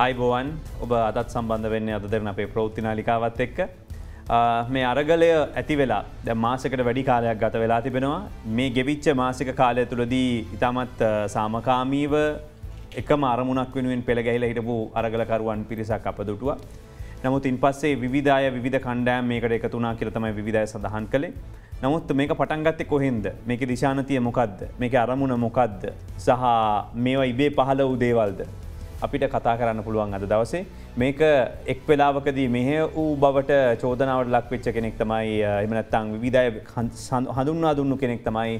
අයිබෝවන් ඔබ අදත් සම්බන්ධ වෙන්න අද දෙරන අපේ ප්‍රෘත්ති නාලිකාවත් එක්ක මේ අරගලය ඇති වෙලා ද මාසකට වැඩි කාලයක් ගත වෙලා තිබෙනවා මේ ගෙවිච්ච මාසික කාලය තුළදී ඉතාමත් සාමකාමීව එකම අරමුණක් වෙනුවෙන් පෙළගැහිලා හිටපු අරගලකරුවන් පිරිසක් අප දුටුවා. නමුත් ඉන් පස්සේ විවිධාය විධ කණ්ඩෑම් මේකට එකතුනා කියල තමයි විවිධය සඳහන් කළේ. නමුත් මේක පටන්ගත්තේ කොහෙන්ද මේක දිශානතිය මොකක්ද මේක අරමුණ මොකක්ද සහ මේවා ඉබේ පහළ උදේවල්ද. අපිට කතා කරන්න පුළුවන් අද දවසේ මේක එක් වෙලාවකදී මෙහ වූ බවට චෝදනාවට ලක්වෙච්ච කෙනෙක් තමයි එමනත්තං විධය හඳුන්වා දුන්නු කෙනෙක් තමයි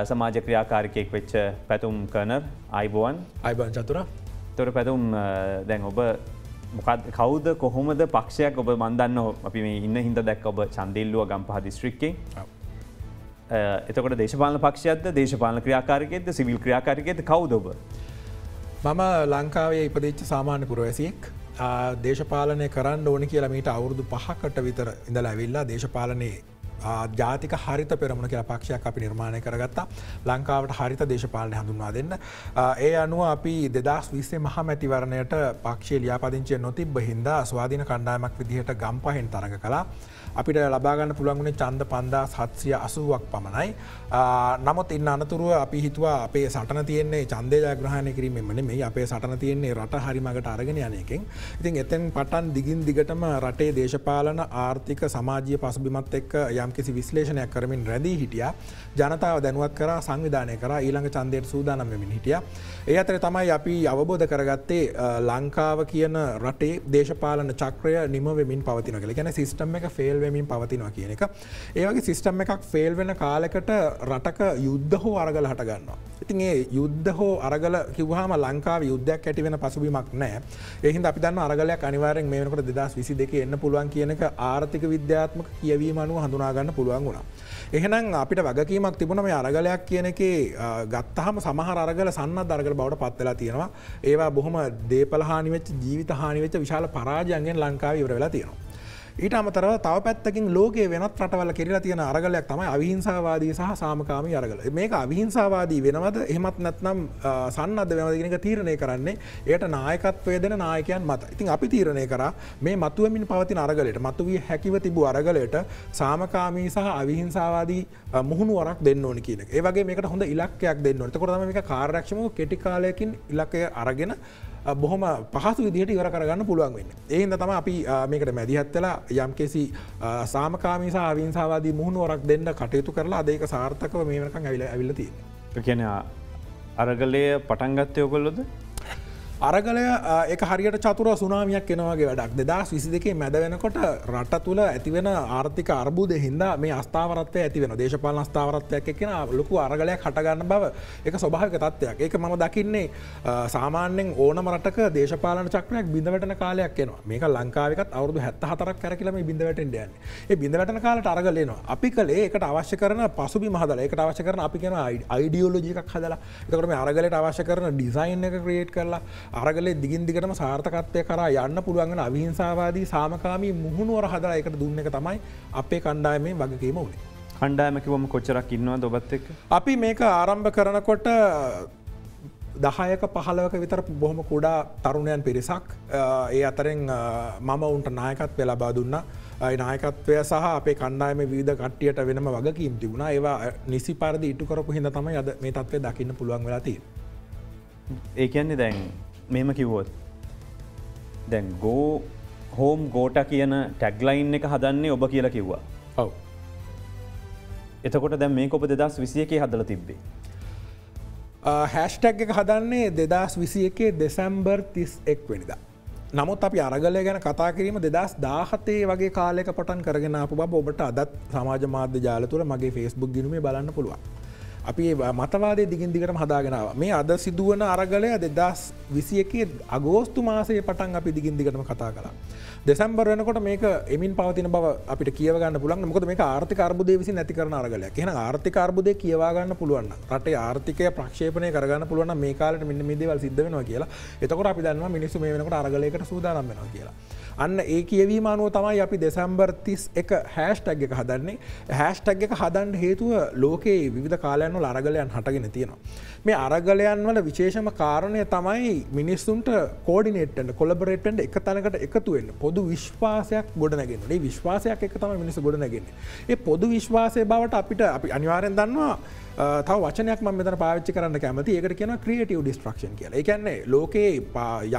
සමාජ ක්‍රියාකාරිකයෙක් වෙච්ච පැතුම් කනර් අයිබෝවන් අයිබන් චතුර තොර පැතුම් දැන් ඔබ මොකද කවුද කොහොමද පක්ෂයක් ඔබ මන්දන්න අපි මේ ඉන්න හිද දැක් ඔබ චන්දිල්ලුව ගම්පහ දිස්ත්‍රික්කේ එතකොට දේශපාලන පක්ෂයක්ද දේශපාලන ක්‍රියාකාරකෙද සිවිල් ක්‍රියාකාරකෙද කවුදොබ. මම ලංකාවේ ඉපදිච්ච සාමාන්‍ය පුරවැසියෙක් දේශපාලනය කරන්න ඕනි කියලා මීට අවුරුදු 5කට විතර ඉඳලා ඇවිල්ලා දේශපාලනයේ ජාතික හරිත පෙරමුණ කියලා පක්ෂයක් අපි නිර්මාණය කරගත්තා ලංකාවට හරිත දේශපාලනය හඳුන්වා දෙන්න. ඒ අනුව අපි 2020 මහ මැතිවරණයට පක්ෂයේ ලියාපදිංචිය නොතිබ්බ හින්දා ස්වාධීන කණ්ඩායමක් විදිහට ගම්පහෙන් තරඟ කළා. අපිට ලබාගන්න පුළුවන්ගුණේ ඡන්ද 5780ක් පමණයි. නමුත් ඉන්න අනතුරුව අපි හිතුවා අපේ සටන තියෙන්නේ ඡන්දය ජයග්‍රහණය කිරීමෙන්ම නෙමෙයි අපේ සටන තියෙන්නේ රට හරි මගට අරගෙන යන එකෙන්. ඉතින් එතෙන් පටන් දිගින් දිගටම රටේ දේශපාලන ආර්ථික සමාජීය පසුබිමත් එක්ක යම්කිසි විශ්ලේෂණයක් කරමින් රැඳී හිටියා. ජනතාව දැනුවත් කරා සංවිධානය කරා ඊළඟ ඡන්දයට සූදානම් වෙමින් හිටියා. ඒ අතරේ තමයි අපි අවබෝධ කරගත්තේ ලංකාව කියන රටේ දේශපාලන චක්‍රය නිම වෙමින් පවතිනවා කියලා. කියන්නේ සිස්ටම් එක ෆේල් වෙමින් පවතිනවා කියන එක. ඒ වගේ සිස්ටම් එකක් ෆේල් වෙන කාලයකට රටක යුද්ධ හෝ අරගල හට ගන්නවා. ඉතින් ඒ යුද්ධ හෝ අරගල කිව්වහම ලංකාවේ යුද්ධයක් ඇති වෙන පසුබිමක් නැහැ. ඒ හින්දා අපි දන්නවා අරගලයක් අනිවාර්යෙන් මේ වෙනකොට 2022 එන්න පුළුවන් කියන එක ආර්ථික විද්‍යාත්මක කියවීම අනුව හඳුනා ගන්න පුළුවන් වුණා. එහෙනම් අපිට වගකීමක් තිබුණා මේ අරගලයක් කියන එකේ ගත්තාම සමහර අරගල සන්නද්ධ අරගල බවට පත් වෙලා තියෙනවා. ඒවා බොහොම දේපල හානි වෙච්ච ජීවිත හානි වෙච්ච විශාල පරාජයන්ගෙන් ලංකාවේ ඉවර වෙලා තියෙනවා. ඊට අමතරව තව පැත්තකින් ලෝකයේ වෙනත් රටවල කෙරලා තියෙන අරගලයක් තමයි අවිහිංසාවාදී සහ සාමකාමී අරගල. මේක අවිහිංසාවාදී වෙනවද එහෙමත් නැත්නම් සන්නද්ධ වෙනවද කියන එක තීරණය කරන්නේ ඒකට නායකත්වය දෙන නායකයන් මත. ඉතින් අපි තීරණය කරා මේ මතුවෙමින් පවතින අරගලයට මතුවිය හැකිව තිබූ අරගලයට සාමකාමී සහ අවිහිංසාවාදී මුහුණුවරක් දෙන්න ඕනි කියන එක. ඒ වගේ මේකට හොඳ ඉලක්කයක් දෙන්න ඕනි. එතකොට තමයි මේක කාර්යක්ෂමව කෙටි කාලයකින් ඉලක්කය අරගෙන බොහොම පහසු විදිහට ඉවර කරගන්න පුළුවන් වෙන්නේ. ඒ හින්දා තමයි අපි මේකට මැදිහත් වෙලා යම්කිසි සාමකාමී සහ අවිහිංසාවාදී මුහුණුවරක් දෙන්න කටයුතු කරලා අද ඒක සාර්ථකව මේ වෙනකන් ඇවිල්ලා තියෙන්නේ. ඒ කියන්නේ අරගලය පටන් ගත්තේ ඔයගොල්ලෝද? අරගලය ඒක හරියට චතුර සුනාමියක් එනවාගේ වැඩක්. 2022 මැද වෙනකොට රට තුළ ඇතිවෙන ආර්ථික අර්බුදය හින්දා මේ අස්ථාවරත්වය ඇති වෙනවා. දේශපාලන අස්ථාවරත්වයක් එක්කන ලොකු අරගලයක් හට ගන්න බව ඒක ස්වභාවික තත්ත්වයක්. ඒක මම දකින්නේ සාමාන්‍යයෙන් ඕනම රටක දේශපාලන චක්‍රයක් බිඳ වැටෙන කාලයක් එනවා. මේක ලංකාවේකත් අවුරුදු 74ක් කරකිලා මේ බිඳ වැටෙන්න යන්නේ. ඒ බිඳ වැටෙන කාලයට අරගල එනවා. අපි කලේ ඒකට අවශ්‍ය කරන පසුබිම හදලා ඒකට අවශ්‍ය කරන අපි කියන අයිඩියොලොජි එකක් හදලා එතකොට මේ අරගලයට අවශ්‍ය කරන ඩිසයින් එක ක්‍රියේට් කරලා අරගලේ දිගින් දිගටම සාර්ථකත්වය කරා යන්න පුළුවන් වෙන අවිහිංසාවාදී සාමකාමී මුහුණුවර හදලා ඒකට දුන්න එක තමයි අපේ කණ්ඩායමේ වගකීම උනේ. කණ්ඩායම කිව්වම කොච්චරක් ඉන්නවද ඔබත් එක්ක? අපි මේක ආරම්භ කරනකොට 10ක 15ක විතර බොහොම කුඩා තරුණයන් පිරිසක් ඒ අතරින් මම උන්ට නායකත්වය ලබා දුන්නා. ඒ නායකත්වය සහ අපේ කණ්ඩායමේ විවිධ කට්ටියට වෙනම වගකීම් තිබුණා. ඒවා නිසි පරිදි ඉටු කරපු හින්දා තමයි අද මේ තත්ත්වය දකින්න පුළුවන් වෙලා තියෙන්නේ. ඒ කියන්නේ දැන් මෙහෙම කිව්වොත් දැන් ගෝ හෝම් ගෝට කියන ටැග්ලයින් එක හදන්නේ ඔබ කියලා කිව්වා. ඔව්. එතකොට දැන් මේක ඔබ 2021 හදලා තිබ්බේ. හැෂ්ටැග් එක හදන්නේ 2021 දෙසැම්බර් 31 වෙනිදා. නමුත් අපි අරගලය ගැන කතා කිරීම 2017 වගේ කාලයක පටන් කරගෙන ආපු බව ඔබට අදත් සමාජ මාධ්‍ය ජාල තුළ මගේ Facebook ගිණුමේ බලන්න පුළුවන්. අපි මතවාදය දිගින් දිගටම හදාගෙනාව මේ අද සිදුවන අරගලය 2021 අගෝස්තු මාසයේ පටන් අපි දිගින් දිගටම කතා කළා. දෙසැම්බර් වෙනකොට මේක එමින් පවතින බව අපිට කියව ගන්න පුළුවන්. මොකද මේක ආර්ථික අර්බුදය විසින් නැති කරන අරගලයක්. එහෙනම් ආර්ථික අර්බුදය කියවා ගන්න පුළුවන් නම් රටේ ආර්ථිකය ප්‍රක්ෂේපණය කරගන්න පුළුවන් නම් මේ කාලෙට මෙන්න මේ දේවල් සිද්ධ වෙනවා කියලා. එතකොට අපි දන්නවා මිනිස්සු මේ වෙනකොට අරගලයකට සූදානම් වෙනවා කියලා. අන්න ඒ කියවීම අනුව තමයි අපි දෙසැම්බර් 31 හැෂ්ටැග් එක හදන්නේ. හැෂ්ටැග් එක හදන්න හේතුව ලෝකයේ විවිධ කාලයන් වල අරගලයන් හටගෙන තියෙනවා. මේ අරගලයන් වල විශේෂම කාරණය තමයි මිනිස්සුන්ට කෝඩිනේට් වෙන්න, කොලැබොරේට් වෙන්න, එක තැනකට එකතු වෙන්න, පොදු විශ්වාසයක් ගොඩනගන්න. මේ විශ්වාසයක් එක්ක තමයි මිනිස්සු ගොඩනගන්නේ. ඒ පොදු විශ්වාසයේ බවට අපි අනිවාර්යෙන් දන්නවා තව වචනයක් මම මෙතන පාවිච්චි කරන්න කැමති. ඒකට කියනවා ක්‍රියේටිව් ඩිස්ට්‍රක්ෂන් කියලා. ඒ කියන්නේ ලෝකේ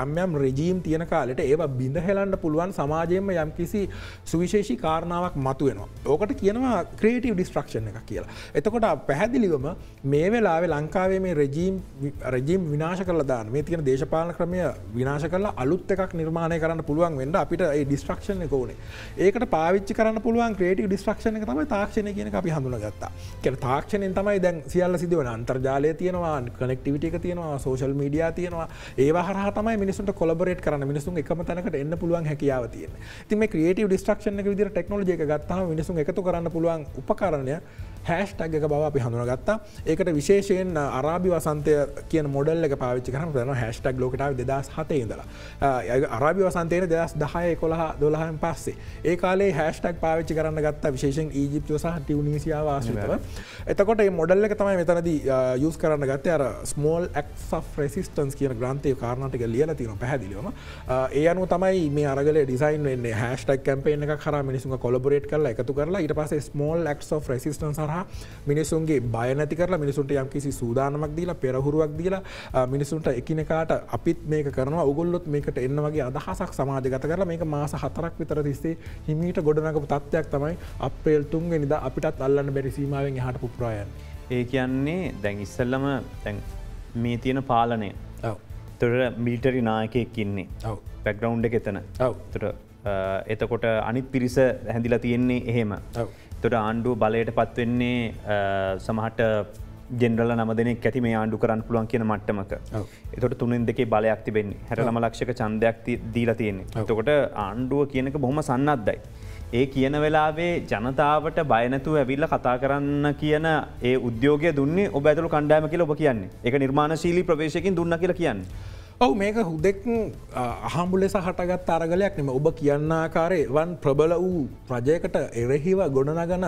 යම් යම් රෙජීම් තියෙන කාලෙට ඒවා බිඳ හෙලන්න පුළුවන් සමාජයෙන්ම යම්කිසි සුවිශේෂී කාරණාවක් මතුවෙනවා. ඕකට කියනවා ක්‍රියේටිව් ඩිස්ට්‍රක්ෂන් එකක් කියලා. එතකොට පැහැදිලිවම මේ වෙලාවේ ලංකාවේ මේ රෙජීම් විනාශ කරලා දාන්න, මේ තියෙන දේශපාලන ක්‍රමය විනාශ කරලා අලුත් එකක් නිර්මාණය කරන්න පුළුවන් වෙන්න අපිට ඒ ඩිස්ට්‍රක්ෂන් එක ඕනේ. ඒකට පාවිච්චි කරන්න පුළුවන් ක්‍රියේටිව් ඩිස්ට්‍රක්ෂන් එක තමයි තාක්ෂණය කියන එක අපි හඳුනාගත්තා. කියන්නේ තාක්ෂණයෙන් තමයි දැන් සියල්ල සිදුවන. අන්තර්ජාලය තියෙනවා, කනෙක්ටිවිටි එක තියෙනවා, සෝෂල් මීඩියා තියෙනවා. ඒවා හරහා තමයි මිනිස්සුන්ට කොලැබොරේට් කරන්න, මිනිස්සුන් එකම තැනකට එන්න පුළුවන් හැකියාව තියෙන්නේ. ඉතින් මේ ක්‍රියේටිව් ඩිස්ට්‍රක්ෂන් එක විදිහට ටෙක්නොලොජි එක ගත්තාම මිනිස්සුන් එකතු කරන්න පුළුවන් උපකරණය හැෂ්ටැග් එක බව අපි හඳුනාගත්තා. ඒකට විශේෂයෙන් අරාබි වසන්තය කියන මොඩල් එක පාවිච්චි කරන ප්‍රධාන හැෂ්ටැග් ලෝකෙට ආවේ 2007 ඉඳලා. අරාබි වසන්තයේ 2010 11 12න් පස්සේ ඒ කාලේ හැෂ්ටැග් පාවිච්චි කරන්න ගත්තා, විශේෂයෙන් ඊජිප්තුව සහ ටියුනීසියාව ආශ්‍රිතව. එතකොට මේ මොඩල් එක තමයි මෙතනදී යූස් කරන්න ගත්තේ. අර ස්මෝල් ඇක්ට්ස් ඔෆ් රෙසිස්ටන්ස් කියන ග්‍රන්ථයේ කාරණා ටික ලියලා තියෙනවා පැහැදිලිවම. ඒ අනුව තමයි මේ අරගලේ ඩිසයින් වෙන්නේ. හැෂ්ටැග් කැම්පේන් එකක් කරා මිනිස්සුන්ව කොලැබොරේට් කරලා එකතු කරලා ඊට පස්සේ ස්මෝල් ඇක්ට්ස් ඔෆ් රෙසිස්ටන්ස් මිනිසුන්ගේ බය නැති කරලා, මිනිසුන්ට යම්කිසි සූදානමක් දීලා, පෙරහුරුවක් දීලා, මිනිසුන්ට එකිනෙකාට අපිත් මේක කරනවා, ඔයගොල්ලොත් මේකට එන්න වගේ අදහසක් සමාජගත කරලා මේක මාස 4ක් විතර තිස්සේ හිමීට ගොඩනගපු තත්ත්වයක් තමයි අප්‍රේල් 3 වෙනිදා අපිටත් අල්ලන්න බැරි සීමාවෙන් එහාට පුපුරා යන්නේ. ඒ කියන්නේ දැන් ඉස්සෙල්ලම දැන් මේ තියෙන පාලනය. ඔව්. ඒතර මිලිටරි නායකයෙක් ඉන්නේ. ඔව්. බෑග්ග්‍රවුන්ඩ් එක එතන. ඔව්. එතකොට අනිත් පිරිස හැඳිලා තියෙන්නේ එහෙම. ඔව්. තොට ආණ්ඩුව බලයට පත්වෙන්නේ සමහට ජෙනරල නම දෙනෙක් ඇති මේ ආණ්ඩු කරන්න පුළුවන් කියන මට්ටමක. එතකොට 3/2 බලයක් තිබෙන්නේ. 69 ලක්ෂක ඡන්දයක් දීලා තියෙන්නේ. එතකොට ආණ්ඩුව කියනක බොහොම සන්නද්ධයි. ඒ කියන වෙලාවේ ජනතාවට බය නැතුව ඇවිල්ලා කතා කරන්න කියන ඒ උද්‍යෝගය දුන්නේ ඔබ ඇතුළු කණ්ඩායම කියලා ඔබ කියන්නේ. ඒක නිර්මාණශීලී ප්‍රවේශයකින් දුන්නා කියලා කියන්නේ. ඔව්, මේක හුදෙක් අහඹු ලෙස හටගත් අරගලයක් නෙමෙයි. ඔබ කියන්න ආකාරයේ වන් ප්‍රබල වූ රජයකට එරෙහිව ගොඩනගන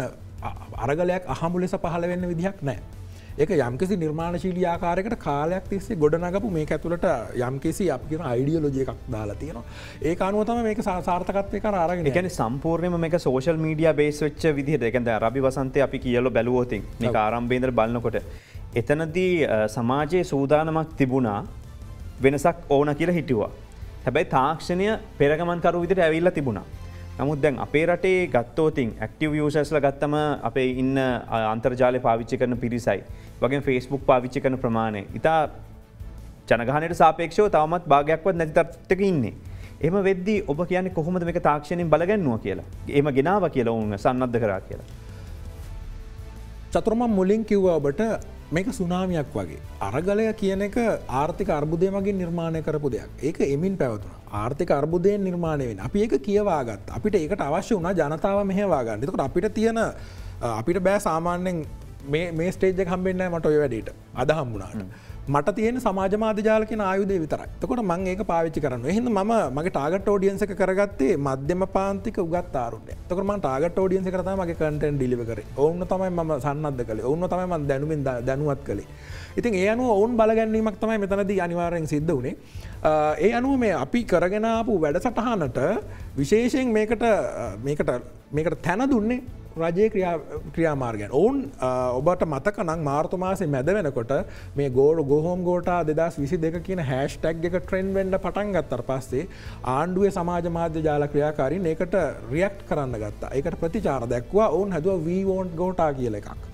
අරගලයක් අහඹු ලෙස පහළ වෙන්න විදිහක් නැහැ. ඒක යම්කිසි නිර්මාණශීලී ආකාරයකට කාලයක් තිස්සේ ගොඩනගපු මේක ඇතුළට යම්කිසි අපි කියන අයිඩියොලොජි එකක් දාලා තියෙනවා. ඒක අනුව තමයි මේක සාර්ථකත්වයට කරා අරගෙන. ඒ කියන්නේ සම්පූර්ණයෙන්ම මේක සෝෂල් මීඩියා බේස් වෙච්ච විදිහට. ඒ කියන්නේ අරාබි වසන්තේ අපි කියලා බැලුවොත් මේක ආරම්භයේ ඉඳලා බලනකොට එතනදී සමාජයේ සූදානමක් තිබුණා වෙනසක් ඕන කියලා හිතුවා. හැබැයි තාක්ෂණය පෙරගමන්කරු විදිහට ඇවිල්ලා තිබුණා. නමුත් දැන් අපේ රටේ ගත්තොතින් ඇක්ටිව් යූසර්ස්ලා ගත්තම අපේ ඉන්න අන්තර්ජාලය පාවිච්චි කරන පිරිසයි වගේම Facebook පාවිච්චි කරන ප්‍රමාණය ඉතා ජනගහනයට සාපේක්ෂව තවමත් භාගයක්වත් නැති තත්ත්වයක ඉන්නේ. එහෙම වෙද්දී ඔබ කියන්නේ කොහොමද මේක තාක්ෂණයෙන් බලගන්නවා කියලා? එහෙම ගෙනාවා කියලා වුණ සන්නද්ධ කරා කියලා. චතුරම මුලින් කිව්වා ඔබට මේක සුනාමියක් වගේ. අරගලය කියන එක ආර්ථික අර්බුදය මගින් නිර්මාණය කරපු දෙයක්. ඒක එමින් පැවතුණා. ආර්ථික අර්බුදයෙන් නිර්මාණය වෙන්නේ. අපි ඒක කියවා ගත්තා. අපිට ඒකට අවශ්‍ය වුණා ජනතාව මෙහෙවා ගන්න. එතකොට අපිට බෑ සාමාන්‍යයෙන් මේ ස්ටේජ් එක හම්බෙන්නේ නැහැ මට ඔය වැඩේට. අද හම්බුණාට. මට තියෙන සමාජ මාධ්‍ය ජාල කියන ආයුධය විතරයි. එතකොට මම ඒක පාවිච්චි කරනවා. එහෙනම් මම මගේ ටාගට් ඔඩියන්ස් එක කරගත්තේ මධ්‍යම පාන්තික උගත් තාරුණ්‍යය. එතකොට මම ටාගට් ඔඩියන්ස් එකට තමයි මගේ කන්ටෙන්ට් ඩිලිවර් කරේ. ඔවුන්ව තමයි මම සන්නද්ධ කළේ. ඔවුන්ව තමයි මම දැනුවත් කළේ. ඉතින් ඒ අනුව ඔවුන් බලගැන්වීමක් තමයි මෙතනදී අනිවාර්යෙන් සිද්ධ වුණේ. ඒ අනුව මේ අපි කරගෙන ආපු වැඩසටහනට විශේෂයෙන් මේකට තැන දුන්නේ රජයේ ක්‍රියාමාර්ගයන්. ඔවුන් ඔබට මතක නම් මාර්තු මාසේ මැද වෙනකොට මේ ගෝහෝම් ගෝටා 2022 කියන හැෂ්ටැග් එක ට්‍රෙන්ඩ් වෙන්න පටන් ගත්තාට පස්සේ ආණ්ඩුවේ සමාජ මාධ්‍ය ජාල ක්‍රියාකාරීන් ඒකට රියැක්ට් කරන්න ගත්තා. ඒකට ප්‍රතිචාර දැක්වුවා. ඔවුන් හැදුවා we want ගෝටා කියලා එකක්.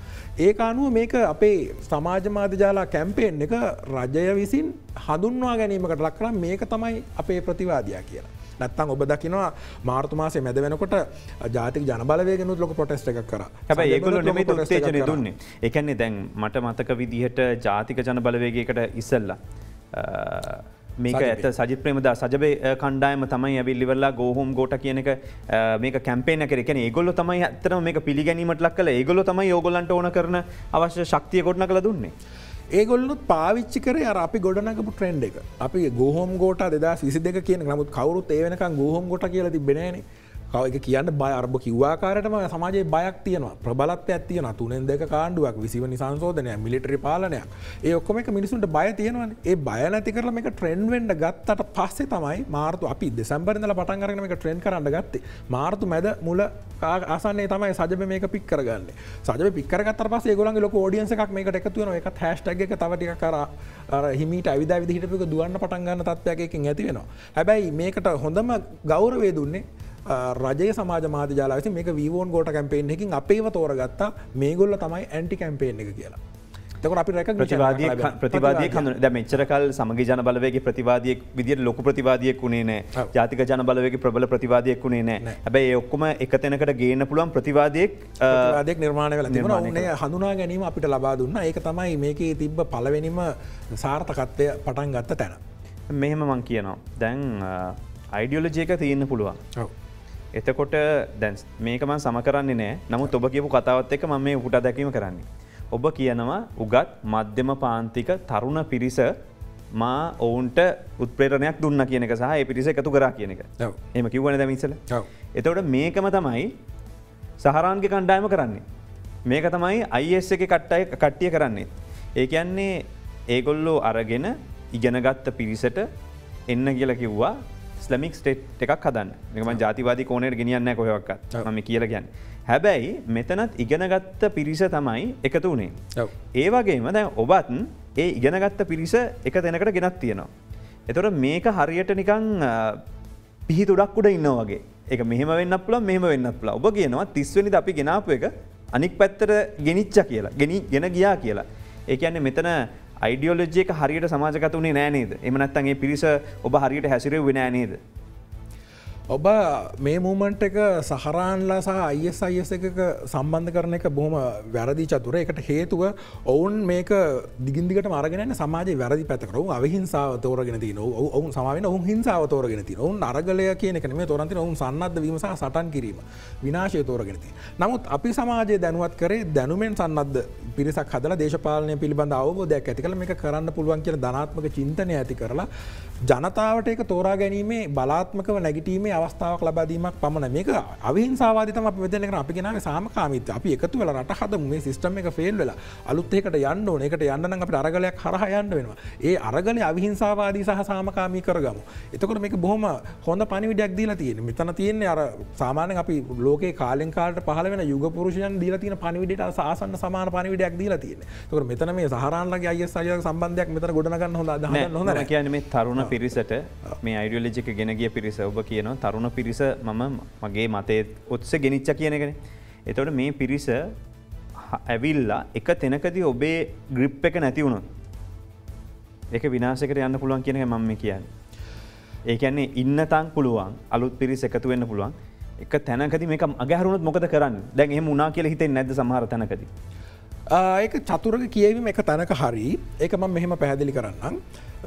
ඒක අනුව මේක අපේ සමාජ මාධ්‍ය ජාලා කැම්පේන් එක රජය විසින් හඳුන්වා ගැනීමකට ලක් කරා මේක තමයි අපේ ප්‍රතිවාදියා කියලා. නැත්තම් ඔබ දකිනවා මාර්තු මාසේ මැද වෙනකොට ජාතික ජනබලවේගෙනුත් ලොකු ප්‍රොටෙස්ට් එකක් කරා. හැබැයි ඒගොල්ලෝ නෙමෙයි උත්තේජනය දුන්නේ. ඒ කියන්නේ දැන් මට මතක විදිහට ජාතික ජනබලවේගයකට ඉස්සෙල්ලා මේක ඇත සජිත් ප්‍රේමදාස සජබේ කණ්ඩායම තමයි ඇවිල්ලි ඉවරලා ගෝහෝම් ගෝට කියන එක මේක කැම්පේන් එකක්. ඒ කියන්නේ ඒගොල්ලෝ තමයි ඇත්තටම මේක පිළිගැනීමට ලක් කළා. ඒගොල්ලෝ තමයි ඕගොල්ලන්ට ඕන කරන අවශ්‍ය ශක්තිය ගොඩනගලා දුන්නේ. ඒගොල්ලොත් පාවිච්චි කරේ අර අපි ගොඩනගපු ට්‍රෙන්ඩ් එක. අපි ගෝහෝම් ගෝට 2022 කියන නමුත් කවුරුත් ඒ වෙනකන් ගෝහෝම් ගෝට කියලා තිබ්බේ නෑනේ. කව එක කියන්න බය අරබ කිව්වාකාරයටම සමාජයේ බයක් තියෙනවා. ප්‍රබලත්වයක් තියෙනවා. 3-2 කාණ්ඩුවක් 20 වෙනි සංශෝධනය මිලිටරි පාලනයක්. ඒ ඔක්කොම එක මිනිසුන්ට බය තියෙනවානේ. ඒ බය නැති කරලා මේක ට්‍රෙන්ඩ් වෙන්න ගත්තට පස්සේ තමයි මාර්තු අපි දෙසැම්බර් ඉඳලා පටන් අරගෙන මේක ට්‍රෙන්ඩ් කරන්න ගත්තේ. මාර්තු මැද මුල ආසන්නයේ තමයි සජබ මේක පික් කරගන්නේ. සජබ පික් කරගත්තාට පස්සේ ඒගොල්ලන්ගේ ලොකු ඔඩියන්ස් එකක් මේකට එකතු වෙනවා. ඒකත් හෑෂ්ටැග් එක තව ටිකක් අර හිමීට ඇවිදා විදිහට මේක දුවන්න පටන් ගන්න තත්ත්වයක් එකකින් ඇති වෙනවා. හැබැයි මේකට හොඳම ගෞරවය දුන්නේ රජයේ සමාජ මාධ්‍ය ජාල විසින් මේක වීවෝන් ගෝට කැම්පේන් එකකින් අපේව තෝරගත්තා මේගොල්ල තමයි ඇන්ටි කැම්පේන් එක කියලා. එතකොට අපි ප්‍රතිවාදියෙක් හඳුනන දැන් මෙච්චර කල් සමගි ජන බලවේගයේ ප්‍රතිවාදියෙක් විදියට ලොකු ප්‍රතිවාදියෙක් උනේ නැහැ. ජාතික ජන බලවේගයේ ප්‍රබල ප්‍රතිවාදියෙක් උනේ නැහැ. හැබැයි ඒ ඔක්කොම එක තැනකට ගේන්න පුළුවන් ප්‍රතිවාදියෙක් නිර්මාණය වෙලා තිබුණා. උන්නේ හඳුනා ගැනීම අපිට ලබා දුන්නා. ඒක තමයි මේකේ තිබ්බ පළවෙනිම සාර්ථකත්වය පටන් ගත්ත තැන. මෙහෙම මම කියනවා. දැන් අයිඩියොලොජි එක තියෙන්න පුළුවන්. ඔව්. එතකොට දැන් මේක මම සම කරන්නේ නෑ. නමුත් ඔබ කියපු කතාවත් එක්ක මම මේ උපුටා දැකීම කරන්නේ. ඔබ කියනවා උගත් මධ්‍යම පාන්තික තරුණ පිරිස මා ඔවුන්ට උත්ප්‍රේරණයක් දුන්නා කියන එක සහ ඒ පිරිස එකතු කරා කියන එක. ඔව්. එහෙම කිව්වනේ දැන් ඉස්සෙල්ලා. ඔව්. එතකොට මේකම තමයි සහරාන්ගේ කණ්ඩායම කරන්නේ. මේක තමයි IS එකේ කට්ටිය කරන්නේ. ඒ කියන්නේ ඒගොල්ලෝ අරගෙන ඉගෙනගත්ත පිරිසට එන්න කියලා කිව්වා ස්ලමික් ස්ටේට් එකක් හදන්න. මේක මම ජාතිවාදී කෝණයට ගෙනියන්නේ නැහැ කොහෙවත්. මම කියලා කියන්නේ. හැබැයි මෙතනත් ඉගෙනගත්ත පිරිස තමයි එකතු වුණේ. ඔව්. ඒ වගේම දැන් ඔබත් ඒ ඉගෙනගත්ත පිරිස එක තැනකට ගෙනත් තියෙනවා. එතකොට මේක හරියට නිකන් පිහිතුඩක් උඩ ඉන්නවා වගේ. ඒක මෙහෙම වෙන්නත් පුළුවන් මෙහෙම වෙන්නත් පුළුවන්. ඔබ කියනවා 30 වෙනිදා අපි ගෙනාපු එක අනික් පැත්තට ගෙනිච්චා කියලා. ගෙන ගියා කියලා. ඒ කියන්නේ මෙතන අයිඩියොලොජි එක හරියට සමාජගත වුණේ නෑ නේද? එහෙම නැත්නම් ඒ පිරිස ඔබ හරියට හැසිරෙන්නේ නෑ නේද? ඔබ මේ මූමන්ට් එක සහරාන්ලා සහ IS එකක සම්බන්ධ කරන එක බොහොම වැරදි චතුර. ඒකට හේතුව ඔවුන් මේක දිගින් දිගටම අරගෙන යන සමාජයේ වැරදි පැත්තකට. ඔවුන් අවිහිංසාව තෝරගෙන තියෙනවා. ඔවුන් සමාවෙන්න ඔවුන් හිංසාව තෝරගෙන තියෙනවා. ඔවුන් අරගලය කියන එක නෙමෙයි තෝරන් තියෙනවා. ඔවුන් සන්නද්ධ වීම සහ සටන් කිරීම. විනාශය තෝරගෙන තියෙනවා. නමුත් අපි සමාජයේ දැනුවත් කරේ දැනුමෙන් සන්නද්ධ පිරිසක් හදලා දේශපාලනය පිළිබඳ අවබෝධයක් ඇති කරලා මේක කරන්න පුළුවන් කියන ධනාත්මක චින්තනය ඇති කරලා ජනතාවට ඒක තෝරා ගැනීමේ බලාත්මකව නැගිටීමේ අවස්ථාවක් ලබා දීමක් පමණයි. මේක අවිහිංසාවාදී තමයි අපි මෙතන කරන්නේ. අපි කියනවා සාමකාමීත්වය. අපි එකතු වෙලා රට හදමු. මේ සිස්ටම් එක ෆේල් වෙලා අලුත් එකකට යන්න ඕනේ. ඒකට යන්න නම් අපිට අරගලයක් හරහා යන්න වෙනවා. ඒ අරගලේ අවිහිංසාවාදී සහ සාමකාමී කරගමු. එතකොට මේක බොහොම හොඳ පණිවිඩයක් දීලා තියෙන්නේ. මෙතන තියෙන්නේ අර සාමාන්‍යයෙන් අපි ලෝකේ කාලෙන් කාලට පහළ වෙන යුග පුරුෂයන් දීලා තියෙන පණිවිඩයට ආසන්න සමාන පණිවිඩයක් දීලා තියෙන්නේ. එතකොට මෙතන මේ සහරාන්ලගේ IS සම්බන්ධයක් මෙතන ගොඩනගන්න හොඳ අදහසක් හොඳ නැහැ. කියන්නේ මේ තරුණ පිරිසට මේ අයිඩියොලොජි එක ගෙන ගිය පිරිස ඔබ කියනවා තරුණ පිරිස මම මගේ මතයේ ඔස්සේ ගෙනිච්ච කියන එකනේ. එතකොට මේ පිරිස ඇවිල්ලා එක තැනකදී ඔබේ ග්‍රිප් එක නැති වුණොත් ඒක විනාශයකට යන්න පුළුවන් කියන එක මම මේ කියන්නේ. ඒ කියන්නේ ඉන්න තන් පුළුවන් අලුත් පිරිස එකතු වෙන්න පුළුවන්. එක තැනකදී මේක අගහැරුණොත් මොකද කරන්නේ? දැන් එහෙම වුණා කියලා හිතෙන්නේ නැද්ද සමහර තැනකදී? ඒක චතුරක කියවීම එක තැනක හරි. ඒක මම මෙහෙම පැහැදිලි කරන්නම්.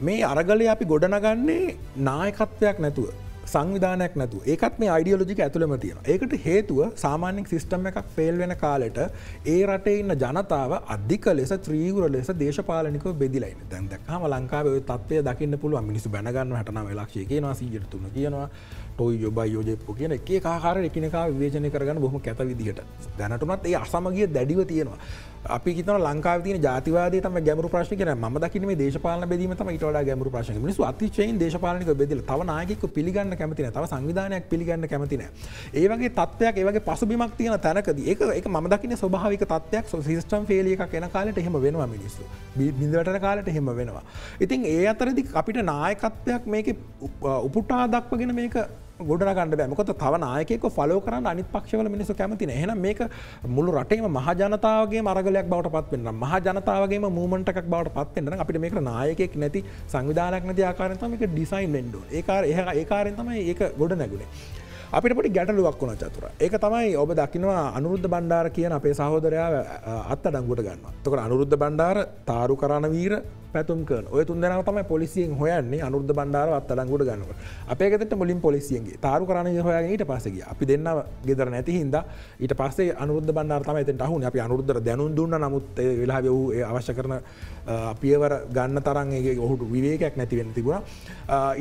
මේ අරගලය අපි ගොඩනගන්නේ නායකත්වයක් නැතුව. සංවිධානයක් නැතු ඒකත් මේ අයිඩියෝලොජික ඇතුළම තියෙනවා. ඒකට හේතුව සාමාන්‍යයෙන් සිස්ටම් එකක් ෆේල් වෙන කාලෙට ඒ රටේ ඉන්න ජනතාව අධික ලෙස ත්‍රීව්‍ර ලෙස දේශපාලනිකව බෙදිලා ඉන්නේ. දැන් දැක්කම ලංකාවේ ওই තත්ත්වය දකින්න පුළුවන්. මිනිස්සු බැන ගන්නවා 69 ලක්ෂය කියනවා 103 කියනවා. ටොයි යොබයි යෝජෙප්පු කියන එක ආකාරයට එකිනෙකා විවේචනය කරගන්න බොහොම කැත විදිහට. දැනටමත් ඒ අසමගිය දැඩිව තියෙනවා. අපි හිතනවා ලංකාවේ තියෙන ජාතිවාදයේ තමයි ගැඹුරු ප්‍රශ්න කියලා. මම දකින්නේ මේ දේශපාලන බෙදීම තමයි ඊට වඩා ගැඹුරු ප්‍රශ්න. මිනිස්සු අතිශයින් දේශපාලනිකව බෙදලා තව නායකයෙක්ව පිළිගන්න කැමති නැහැ. තව සංවිධානයක් පිළිගන්න කැමති නැහැ. ඒ වගේ තත්ත්වයක් ඒ වගේ පසුබිමක් තියෙන තැනකදී ඒක මම දකින්නේ ස්වභාවික තත්ත්වයක්. සිස්ටම් ෆේලියර් එකක් එන කාලෙට එහෙම වෙනවා මිනිස්සු. බින්දවටන කාලෙට එහෙම වෙනවා. ඉතින් ඒ අතරදී අපිට නායකත්වයක් මේකේ උපුටා දක්වගෙන මේක ගොඩනගන්න බෑ. මොකද තව නායකයෙක්ව ෆලෝ කරන්න අනිත් පක්ෂවල මිනිස්සු කැමති නැහැ. එහෙනම් මේක මුළු රටේම මහ ජනතාවගේම අරගලයක් බවට පත් වෙන්න නම් මහ ජනතාවගේම මූවමන්ට් එකක් බවට පත් වෙන්න නම් අපිට මේකට නායකයෙක් නැති සංවිධානයක් නැති ආකාරයෙන් තමයි මේක ඩිසයින් වෙන්න ඕනේ. ඒ කාර්යයෙන් තමයි ඒක ගොඩ නැගුණේ. අපිට පොඩි ගැටලුවක් වුණා චතුර. ඒක තමයි ඔබ දකිනවා අනුරුද්ධ බණ්ඩාර කියන අපේ සහෝදරයා අත්අඩංගුවට ගන්නවා. එතකොට අනුරුද්ධ බණ්ඩාර, තාරු කරණවීර, පැතුම් කරන ඔය 3 දෙනාව තමයි පොලිසියෙන් හොයන්නේ අනුරුද්ධ බණ්ඩාරව අත්අඩංගුවට ගන්නකොට. අපේ ගෙදරට මුලින් පොලිසියෙන් ගියේ. තාරු කරන්නේ හොයාගෙන ඊට පස්සේ ගියා. අපි දෙන්නව ගෙදර නැති හින්දා ඊට පස්සේ අනුරුද්ධ බණ්ඩාර තමයි එතනට අහුනේ. අපි අනුරුද්ධට දැනුම් දුන්නා. නමුත් ඒ වෙලාවේ ඔහු අවශ්‍ය කරන පියවර ගන්න තරම් ඔහුට විවේකයක් නැති වෙන්න තිබුණා.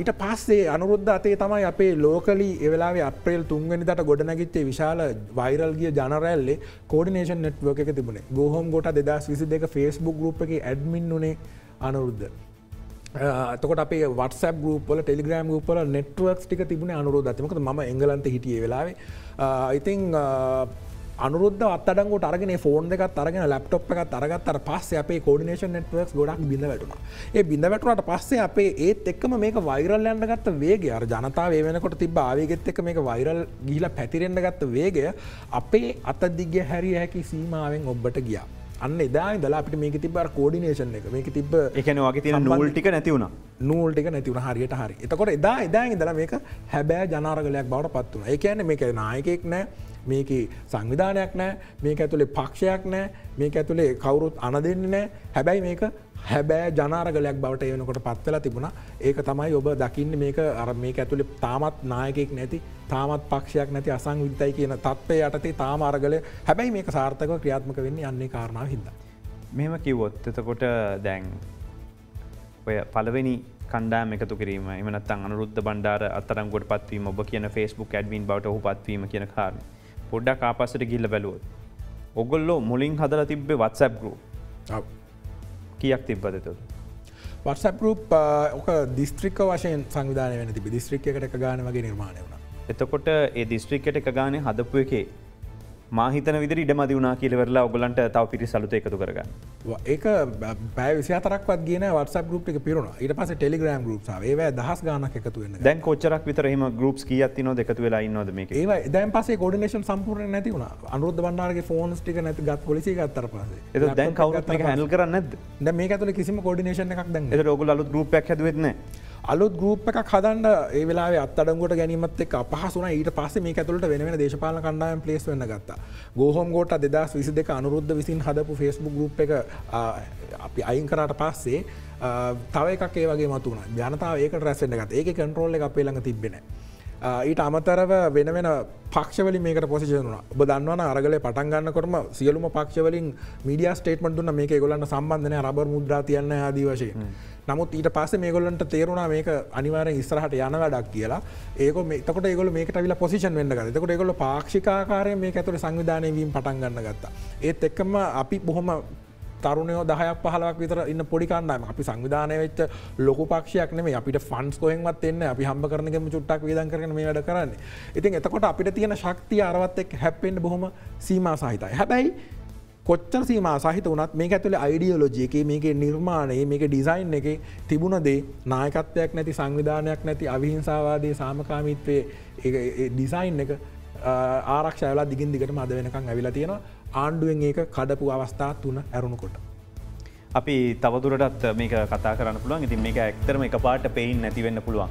ඊට පස්සේ අනුරුද්ධ අතේ තමයි අපේ ලෝකලි ඒ වෙලාවේ අප්‍රේල් 3 වෙනිදාට ගොඩනැගිච්ච විශාල වෛරල් ගිය ජනරැල්ලේ කෝඩිනේෂන් නෙට්වර්ක් එක තිබුණේ. Go Home Gota 2022 Facebook group එකේ ඇඩ්මින් උනේ අනුරුද්ධ. එතකොට අපේ WhatsApp group වල Telegram group වල networks ටික තිබුණේ අනුරුද්ධ අතේ. මොකද මම එංගලන්තේ හිටියේ වෙලාවේ. I think අනුරුද්ධ අත්අඩංගුවට අරගෙන ෆෝන් එකත් අරගෙන ලැප්ටොප් එකත් අරගත්තාට පස්සේ අපේ කෝඩිනේෂන් නෙට්වර්ක්ස් ගොඩක් බිඳ වැටුණා. ඒ බිඳ වැටුණාට පස්සේ අපේ ඒත් එක්කම මේක වෛරල් යන්න ගත්ත වේගය අර ජනතාව ඒ වෙනකොට තිබ්බ ආවේගෙත් එක්ක මේක වෛරල් ගිහිලා පැතිරෙන්න ගත්ත වේගය අපේ අත දිග හැරිය හැකි සීමාවෙන් ඔබට ගියා. අන්න එදා ඉඳලා අපිට මේකේ තිබ්බ අර කෝඩිනේෂන් එක මේකේ තිබ්බ ඒ කියන්නේ වගේ තියෙන නූල් ටික නැති වුණා. නූල් ටික නැති වුණා හරියට හරි. එතකොට එදා ඉඳලා මේක හැබෑ ජනාරගලයක් බවට පත් වුණා. ඒ කියන්නේ මේක නායකයෙක් නැහැ. මේකේ සංවිධානයක් නෑ මේක ඇතුළේ පක්ෂයක් නෑ මේක ඇතුළේ කවුරුත් අන දෙන්නේ නෑ හැබැයි මේක හැබෑ ජනාරගලයක් බවට ඒ වෙනකොට පත් වෙලා තිබුණා. ඒක තමයි ඔබ දකින්නේ මේක අර මේක ඇතුළේ තාමත් නායකයෙක් නැති තාමත් පක්ෂයක් නැති අසංවිධිතයි කියන තත්ත්වය යටතේ තාම අරගලය හැබැයි මේක සාර්ථකව ක්‍රියාත්මක වෙන්නේ යන්නේ කාරණාව හින්දා. මෙහෙම කිව්වොත් එතකොට දැන් ඔය පළවෙනි කණ්ඩායම එකතු කිරීම එහෙම නැත්නම් අනුරුද්ධ බණ්ඩාර අත්අඩංගුවට පත්වීම ඔබ කියන Facebook ඇඩ්මින් බවට ඔහු පත්වීම කියන කාරණේ පොඩ්ඩක් ආපස්සට ගිහිල්ලා බැලුවොත් ඔයගොල්ලෝ මුලින් හදලා තිබ්බේ WhatsApp group. ඔව්. කීයක් තිබ්බද එතකොට? WhatsApp group ඔක දිස්ත්‍රික්ක වශයෙන් සංවිධානය වෙන තිබ්බේ. දිස්ත්‍රික්කයකට එක ගාන වගේ නිර්මාණය වුණා. එතකොට ඒ දිස්ත්‍රික්කයට එක ගානේ හදපු එකේ මා හිතන විදිහට ඉඩමදි වුණා කියලා වෙරලා ඔයගොල්ලන්ට තව පිරිස අලුත එකතු කරගන්න. ඒක පැය 24ක්වත් ගියේ නැහැ WhatsApp group එක පිරුණා. ඊට පස්සේ Telegram groups ආවා. ඒවා දහස් ගාණක් එකතු වෙන්න. දැන් කොච්චරක් විතර එහෙම groups කීයක් තියෙනවද එකතු වෙලා ඉන්නවද මේකේ? ඒවා දැන් පස්සේ coordination සම්පූර්ණයෙන් නැති වුණා. අනුරුද්ධ බණ්ඩාරගේ phones ටික නැති ගත් පොලිසිය ගත්තාට පස්සේ. ඒක දැන් කවුරුත් මේක handle කරන්නේ නැද්ද? දැන් මේක ඇතුලේ කිසිම coordination එකක් දැන් නැහැ. ඒකට ඔයගොල්ලෝ අලුත් group එකක් හැදුවෙත් නැහැ. අලුත් ගරුප් එකක් හදන්න ඒ වෙලාවේ අත්අඩංගුවට ගැනීමත් එක්ක අපහසු වුණා. ඊට පස්සේ මේක ඇතුළට වෙන වෙන දේශපාලන කණ්ඩායම් ප්ලේස් වෙන්න ගත්තා. Go Home Gota 2022 අනුරුද්ධ විසින් හදපු Facebook group එක අපි අයින් කරාට පස්සේ තව එකක් ඒ වගේ මතුවුණා. ජනතාව ඒකට රැස් වෙන්න ගත්තා. ඒකේ කන්ට්‍රෝල් එක අපේ ළඟ තිබ්බේ නැහැ. ඊට අමතරව වෙන වෙන පක්ෂවලින් මේකට පොසිෂන් වුණා. ඔබ දන්නවනේ අරගලේ පටන් ගන්නකොටම සියලුම පක්ෂවලින් මීඩියා ස්ටේට්මන්ට් දුන්නා මේක ඒගොල්ලන්ට සම්බන්ධ නැහැ රබර් මුද්‍රා තියන්නේ නැහැ ආදී වශයෙන්. නමුත් ඊට පස්සේ මේගොල්ලන්ට තේරුණා මේක අනිවාර්යෙන් ඉස්සරහට යන වැඩක් කියලා. එතකොට ඒගොල්ලෝ මේකට අවිලා පොසිෂන් වෙන්න ගත්තා. එතකොට ඒගොල්ලෝ පාක්ෂික ආකාරයෙන් මේක ඇතුලේ සංවිධානය වීම පටන් ගන්න ගත්තා. ඒත් එක්කම අපි බොහොම තරුණයෝ 10ක් 15ක් විතර ඉන්න පොඩි කණ්ඩායමක්. අපි සංවිධානය වෙච්ච ලොකු පක්ෂයක් නෙමෙයි. අපිට ෆන්ඩ්ස් කොහෙන්වත් එන්නේ නැහැ. අපි හම්බ කරන ගෙම චුට්ටක් වේදම් කරගෙන මේ වැඩ කරන්නේ. ඉතින් එතකොට අපිට තියෙන ශක්තිය අරවත් එක්ක හැප්පෙන්න බොහොම සීමා සහිතයි. හැබැයි කොච්චර සීමා සහිත වුණත් මේක ඇතුලේ අයිඩියොලොජි එකේ මේකේ නිර්මාණයේ මේකේ ඩිසයින් එකේ තිබුණ දේ නායකත්වයක් නැති සංවිධානයක් නැති අවිහිංසාවාදී සාමකාමීත්වයේ ඒ ඩිසයින් එක ආරක්ෂා වෙලා දිගින් දිගටම අද වෙනකන් ඇවිල්ලා තියෙනවා. ආණ්ඩුවෙන් ඒක කඩපු අවස්ථා 3 ඇරුණුකොට. අපි තවදුරටත් මේක කතා කරන්න පුළුවන්. ඉතින් මේක ඇත්තටම එකපාරට පේන්නේ නැති වෙන්න පුළුවන්.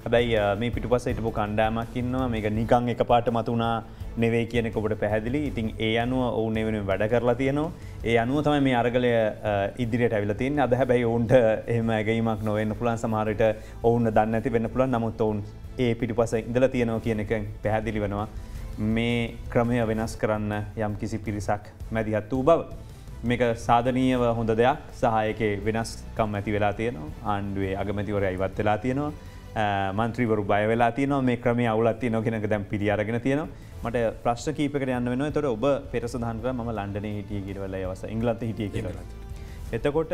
හැබැයි මේ පිටුපස්සේ හිටපු කණ්ඩායමක් ඉන්නවා. මේක නිකන් එකපාරට මතුණා නෙවෙයි කියන එක ඔබට පැහැදිලි. ඉතින් ඒ අනුව ඔවුන් ඒ වෙනුවෙන් වැඩ කරලා තියෙනවා. ඒ අනුව තමයි මේ අරගලය ඉදිරියට ඇවිල්ලා තියෙන්නේ. අද හැබැයි ඔවුන්ට එහෙම ඇගීමක් නොවෙන්න පුළුවන්. සමහර විට ඔවුන් දන්නේ නැති වෙන්න පුළුවන්. නමුත් ඔවුන් ඒ පිටුපස්සේ ඉඳලා තියෙනවා කියන එක පැහැදිලි වෙනවා. මේ ක්‍රමය වෙනස් කරන්න යම් කිසි පිරිසක් මැදිහත් වූ බව. මේක සාධනීයව හොඳ දෙයක්. සහායකේ වෙනස්කම් ඇති වෙලා තියෙනවා. ආණ්ඩුවේ අගමැතිවරයා ඉවත් වෙලා තියෙනවා. මන්ත්‍රීවරු බය වෙලා තියෙනවා. මේ ක්‍රමයේ අවුලක් තියෙනවා කියන එක දැන් පිළි අරගෙන තියෙනවා. මට ප්‍රශ්න කීපයකට යන්න වෙනවා. ඒතකොට ඔබ පෙර සඳහන් කළා මම ලන්ඩනයේ හිටියේ කියලා ඒ අවස්ථාවේ එංගලන්තේ හිටියේ කියලා. එතකොට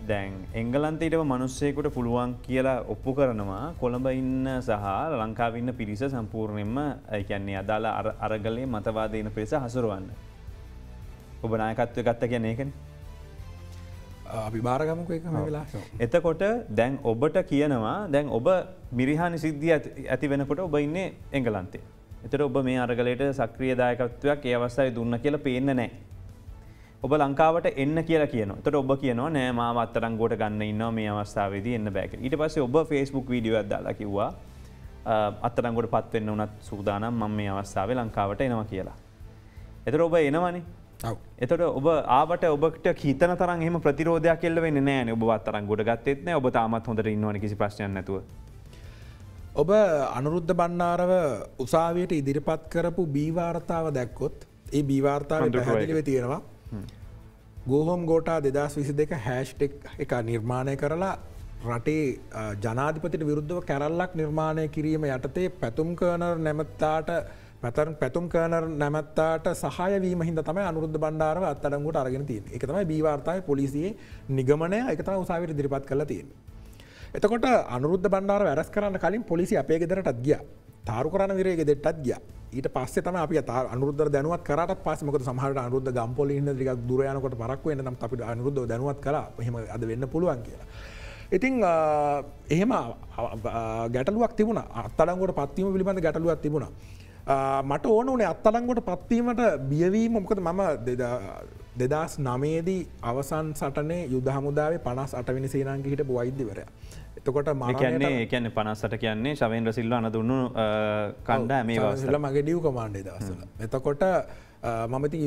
දැන් එංගලන්තේ හිටව මිනිස්සෙකුට පුළුවන් කියලා ඔප්පු කරනවා කොළඹ ඉන්න සහ ලංකාවේ ඉන්න පිරිස සම්පූර්ණයෙන්ම ඒ කියන්නේ අදාළ අරගලේ මතවාදීන පිරිස හසුරවන්න. ඔබ නායකත්වය ගත්ත කියන්නේ ඒකනේ. අපි බාරගමුකෝ ඒක මේ වෙලාවේ. එතකොට දැන් ඔබට කියනවා දැන් ඔබ මිරිහානි සිද්ධිය ඇති වෙනකොට ඔබ ඉන්නේ එංගලන්තේ. එතකොට ඔබ මේ අරගලයට සක්‍රීය දායකත්වයක් ඒ අවස්ථාවේ දුන්න කියලා පේන්නේ නැහැ. ඔබ ලංකාවට එන්න කියලා කියනවා. එතකොට ඔබ කියනවා නෑ මාව අත්අඩංගුවට ගන්න ඉන්නවා මේ අවස්ථාවේදී එන්න බෑ කියලා. ඊට පස්සේ ඔබ Facebook වීඩියෝ එකක් දාලා කිව්වා අත්අඩංගුවට පත් වෙන්න උනත් සූදානම් මම මේ අවස්ථාවේ ලංකාවට එනවා කියලා. එතකොට ඔබ එනවනේ. එතට ඔබ ආවට ඔබට හිතන තරන් එම ප්‍රතිරෝධයක් කෙල්ල වෙන්න නෑ ඔබත් තරන් ගොඩ ගත්තෙත්න ඔබ තාමත් හොඳට ඉන්නවන කිසි ප්‍රශ්නයක් නැතුව. ඔබ අනුරුද්ධ බණ්ඩාරව උසාවියට ඉදිරිපත් කරපු බීවාර්තාව දැක්කොත් ඒ බීවාර්තාව පැහැදිලිව තියෙනවා. ගෝහොම් ගෝටා 2022 හැෂ්ටෙක් එක නිර්මාණය කරලා රටේ ජනාධිපතිට විරුද්ධව කැරල්ලක් නිර්මාණය කිරීම යටතේ පැතුම් කර්නර් නැමත්තාට පැතුම් කර්නර් නැමත්තාට සහයවීම හින්ද තමයි අනුරුද්ධ බණ්ඩාරව අත්අඩංගුවට අරගෙන තියෙන්නේ. ඒක තමයි බීවාර්තාවේ පොලිසියේ නිගමනය. ඒක තමයි උසාවියට ඉදිරිපත් කරලා තියෙන්නේ. එතකොට අනුරුද්ධ බණ්ඩාරව අරස් කරන්න කලින් පොලිසිය අපේ ගෙදරටත් ගියා. තාරු කරන විරේ ගෙදරටත් ගියා. ඊට පස්සේ තමයි අපි අනුරුද්ධ දැනුවත් කරාට පස්සේ මොකද සමහරවිට අනුරුද්ධ ගම්පොලේ ඉන්න ටිකක් දුර යනකොට පරක්කු වෙන්න නම් අපිට අනුරුද්ධව දැනුවත් කළා. එහෙම අද වෙන්න පුළුවන් කියලා. ඉතින් එහෙම ගැටලුවක් තිබුණා. අත්අඩංගුවට පත්වීම පිළිබඳ ගැටලුවක් තිබුණා. මට ඕන උනේ අත්අඩංගුවට පත්වීමට බියවීම මොකද මම 2009 දී අවසන් සටනේ යුද හමුදාවේ 58 වෙනි සේනාංකයේ හිටපු වෛද්‍යවරයා. එතකොට කියන්නේ 58 කියන්නේ ශවේන්ද්‍ර සිල්වා අනදුන්නු කණ්ඩායම මේ අවස්ථාවේ මගේ ඩියු කමාන්ඩේ දවස්වල. එතකොට මම ඉතින්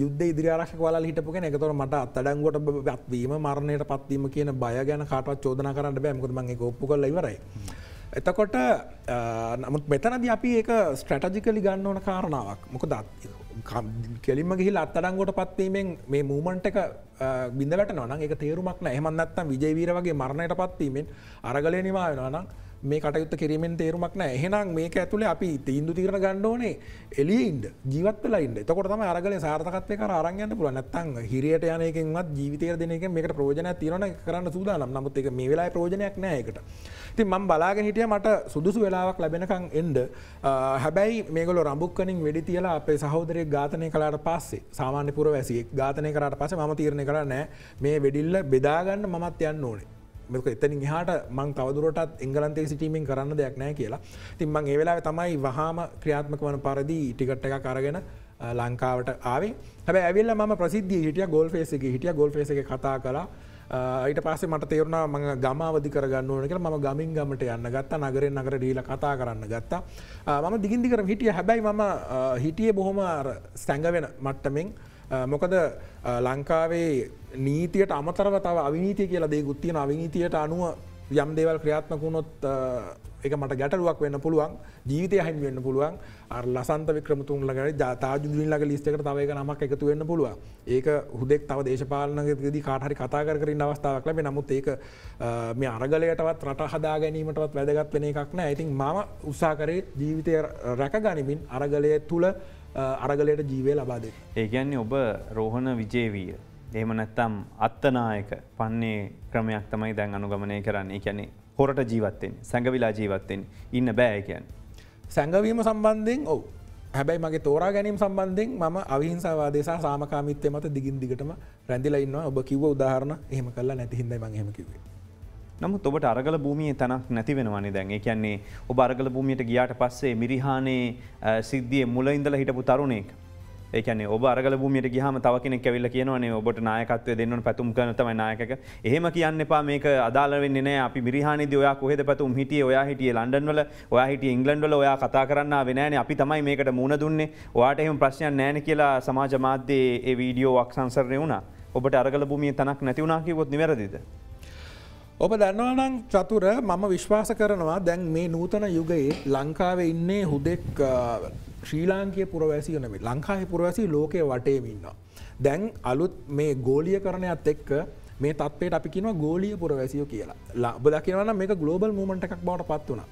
යුද්ධ ඉදිරි ආරක්ෂක වලල් හිටපු කෙනෙක්. ඒතකොට මට අත්අඩංගුවට පත්වීම මරණයට පත්වීම කියන බය ගැන කාටවත් චෝදනා කරන්න බෑ. මොකද මම ඒක ඔප්පු කරලා ඉවරයි. එතකොට නමුත් මෙතනදී අපි ඒක ස්ට්‍රැටජිකලි ගන්න ඕන කාරණාවක්. මොකද කෙලින්ම ගිහිල්ලා අත්අඩංගුවට පත්වීමෙන් මේ මූවමන්ට් එක බිඳ වැටෙනවා නම් ඒක තේරුමක් නැහැ. එහෙම නැත්නම් විජේ වීර වගේ මරණයට පත්වීමෙන් අරගලේ නිමා වෙනවා නම් මේ කටයුත්ත කිරීමෙන් තේරුමක් නැහැ. එහෙනම් මේක ඇතුලේ අපි තීන්දුව తీරන ගන්න ඕනේ එළියේ ඉන්න, ජීවත් වෙලා ඉන්න. එතකොට තමයි අරගලේ සාර්ථකත්වය කරා අරන් යන්න පුළුවන්. නැත්නම් හිරියට යන එකෙන්වත් ජීවිතයට දෙන එකෙන් මේකට ප්‍රයෝජනයක් තියෙනවා නම් කරන්න සූදානම්. නමුත් ඒක මේ වෙලාවේ ප්‍රයෝජනයක් නැහැ ඒකට. ඉතින් මම බලාගෙන හිටියා මට සුදුසු වෙලාවක් ලැබෙනකන් එන්න. හැබැයි මේගොල්ලෝ රඹුක්කනින් වෙඩි තියලා අපේ සහෝදරයෙක් ඝාතනය කළාට පස්සේ සාමාන්‍ය පුරවැසියෙක් ඝාතනය කරාට පස්සේ මම තීරණය කළා නෑ මේ වෙඩිල්ල බෙදා ගන්න මමත් යන්න ඕනේ. මේක එතනින් එහාට මං තවදුරටත් එංගලන්තයේ සිටීමෙන් කරන්න දෙයක් නැහැ කියලා. ඉතින් මං ඒ වෙලාවේ තමයි වහාම ක්‍රියාත්මක වන පරිදි ටිකට් එකක් අරගෙන ලංකාවට ආවේ. හැබැයි ඇවිල්ලා මම ප්‍රසිද්ධියේ හිටියා ගෝල් ෆේස් එකේ හිටියා ගෝල් ෆේස් එකේ කතා කළා. ඊට පස්සේ මට තේරුණා මම ගම අවදි කරගන්න ඕන කියලා. මම ගමින් ගමට යන්න ගත්තා. නගරෙන් නගරට ගිහිල්ලා කතා කරන්න ගත්තා. මම දිගින් දිගටම හිටියා. හැබැයි මම හිටියේ බොහොම සැඟවෙන මට්ටමින්. මොකද ලංකාවේ නීතියට අමතරව තව අවිනීතිය කියලා දෙයක්ත් තියෙනවා. අවිනීතියට අනුව යම් දේවල් ක්‍රියාත්මක වුණොත් ඒක මට ගැටලුවක් වෙන්න පුළුවන්. ජීවිතය හිමි වෙන්න පුළුවන්. අර ලසන්ත වික්‍රමතුංගලගේ තාජුද්දීන්ලගේ ලිස්ට් එකට තව එක නමක් එකතු වෙන්න පුළුවන්. ඒක හුදෙක් තව දේශපාලනකදී කාට හරි කතා කර ඉන්න අවස්ථාවක් ලැබෙයි. නමුත් ඒක මේ අරගලයටවත් රට හදා ගැනීමටවත් වැදගත් වෙන එකක් නෑ. ඉතින් මම උත්සාහ කරේ ජීවිතය රැකගනිමින් අරගලය තුල අරගලයට ජීවය ලබා දෙන්න. ඒ කියන්නේ ඔබ රෝහණ විජේවීර එහෙම නැත්නම් අත්තනායක පන්නේ ක්‍රමයක් තමයි දැන් අනුගමනය කරන්නේ. ඒ කියන්නේ හොරට ජීවත් වෙන්නේ, සැඟවිලා ජීවත් වෙන්නේ ඉන්න බෑ ඒ කියන්නේ. සැඟවීම සම්බන්ධයෙන් ඔව්. හැබැයි මගේ තෝරා ගැනීම සම්බන්ධයෙන් මම අවිහිංසාවාදය සහ සාමකාමීත්වය මත දිගින් දිගටම රැඳිලා ඉන්නවා. ඔබ කිව්ව උදාහරණ එහෙම කළා නැති හින්දායි මම එහෙම කිව්වේ. නමුත් ඔබට අරගල භූමියේ තැනක් නැති වෙනවනේ දැන්. ඒ කියන්නේ ඔබ අරගල භූමියට ගියාට පස්සේ මිරිහානේ සිද්ධියේ මුල ඉඳලා හිටපු තරුණයෙක්. ඒ කියන්නේ ඔබ අරගල භූමියට ගියාම තව කෙනෙක් ඇවිල්ලා කියනවනේ ඔබට නායකත්වය දෙන්න ඕන පැතුම් කරන තමයි නායකක. එහෙම කියන්න එපා මේක අදාළ වෙන්නේ නැහැ. අපි මිරිහානේදී ඔයා කොහෙද පැතුම් හිටියේ? ඔයා හිටියේ ලන්ඩන් වල, ඔයා හිටියේ ඉංග්ලන්ඩ් වල, ඔයා කතා කරන්න ආවේ නැහනේ. අපි තමයි මේකට මුණ දුන්නේ. ඔයාට එහෙම ප්‍රශ්නයක් නැහනේ කියලා සමාජ මාධ්‍යයේ ඒ වීඩියෝවක් සංසරණය වුණා. ඔබට අරගල භූමියේ තැනක් නැති වුණා කිව්වොත් නිවැරදිද? ඔබ දන්නවා නම් චතුර මම විශ්වාස කරනවා දැන් මේ නූතන යුගයේ ලංකාවේ ඉන්නේ හුදෙක් ශ්‍රී ලාංකීය පුරවැසියෝ නෙමෙයි. ලංකාවේ පුරවැසියෝ ලෝකයේ වටේම ඉන්නවා. දැන් අලුත් මේ ගෝලීයකරණයත් එක්ක මේ තත්ත්වයට අපි කියනවා ගෝලීය පුරවැසියෝ කියලා. ඔබ දකිනවා නම් මේක ග්ලෝබල් මූවමන්ට් එකක් බවට පත් වුණා.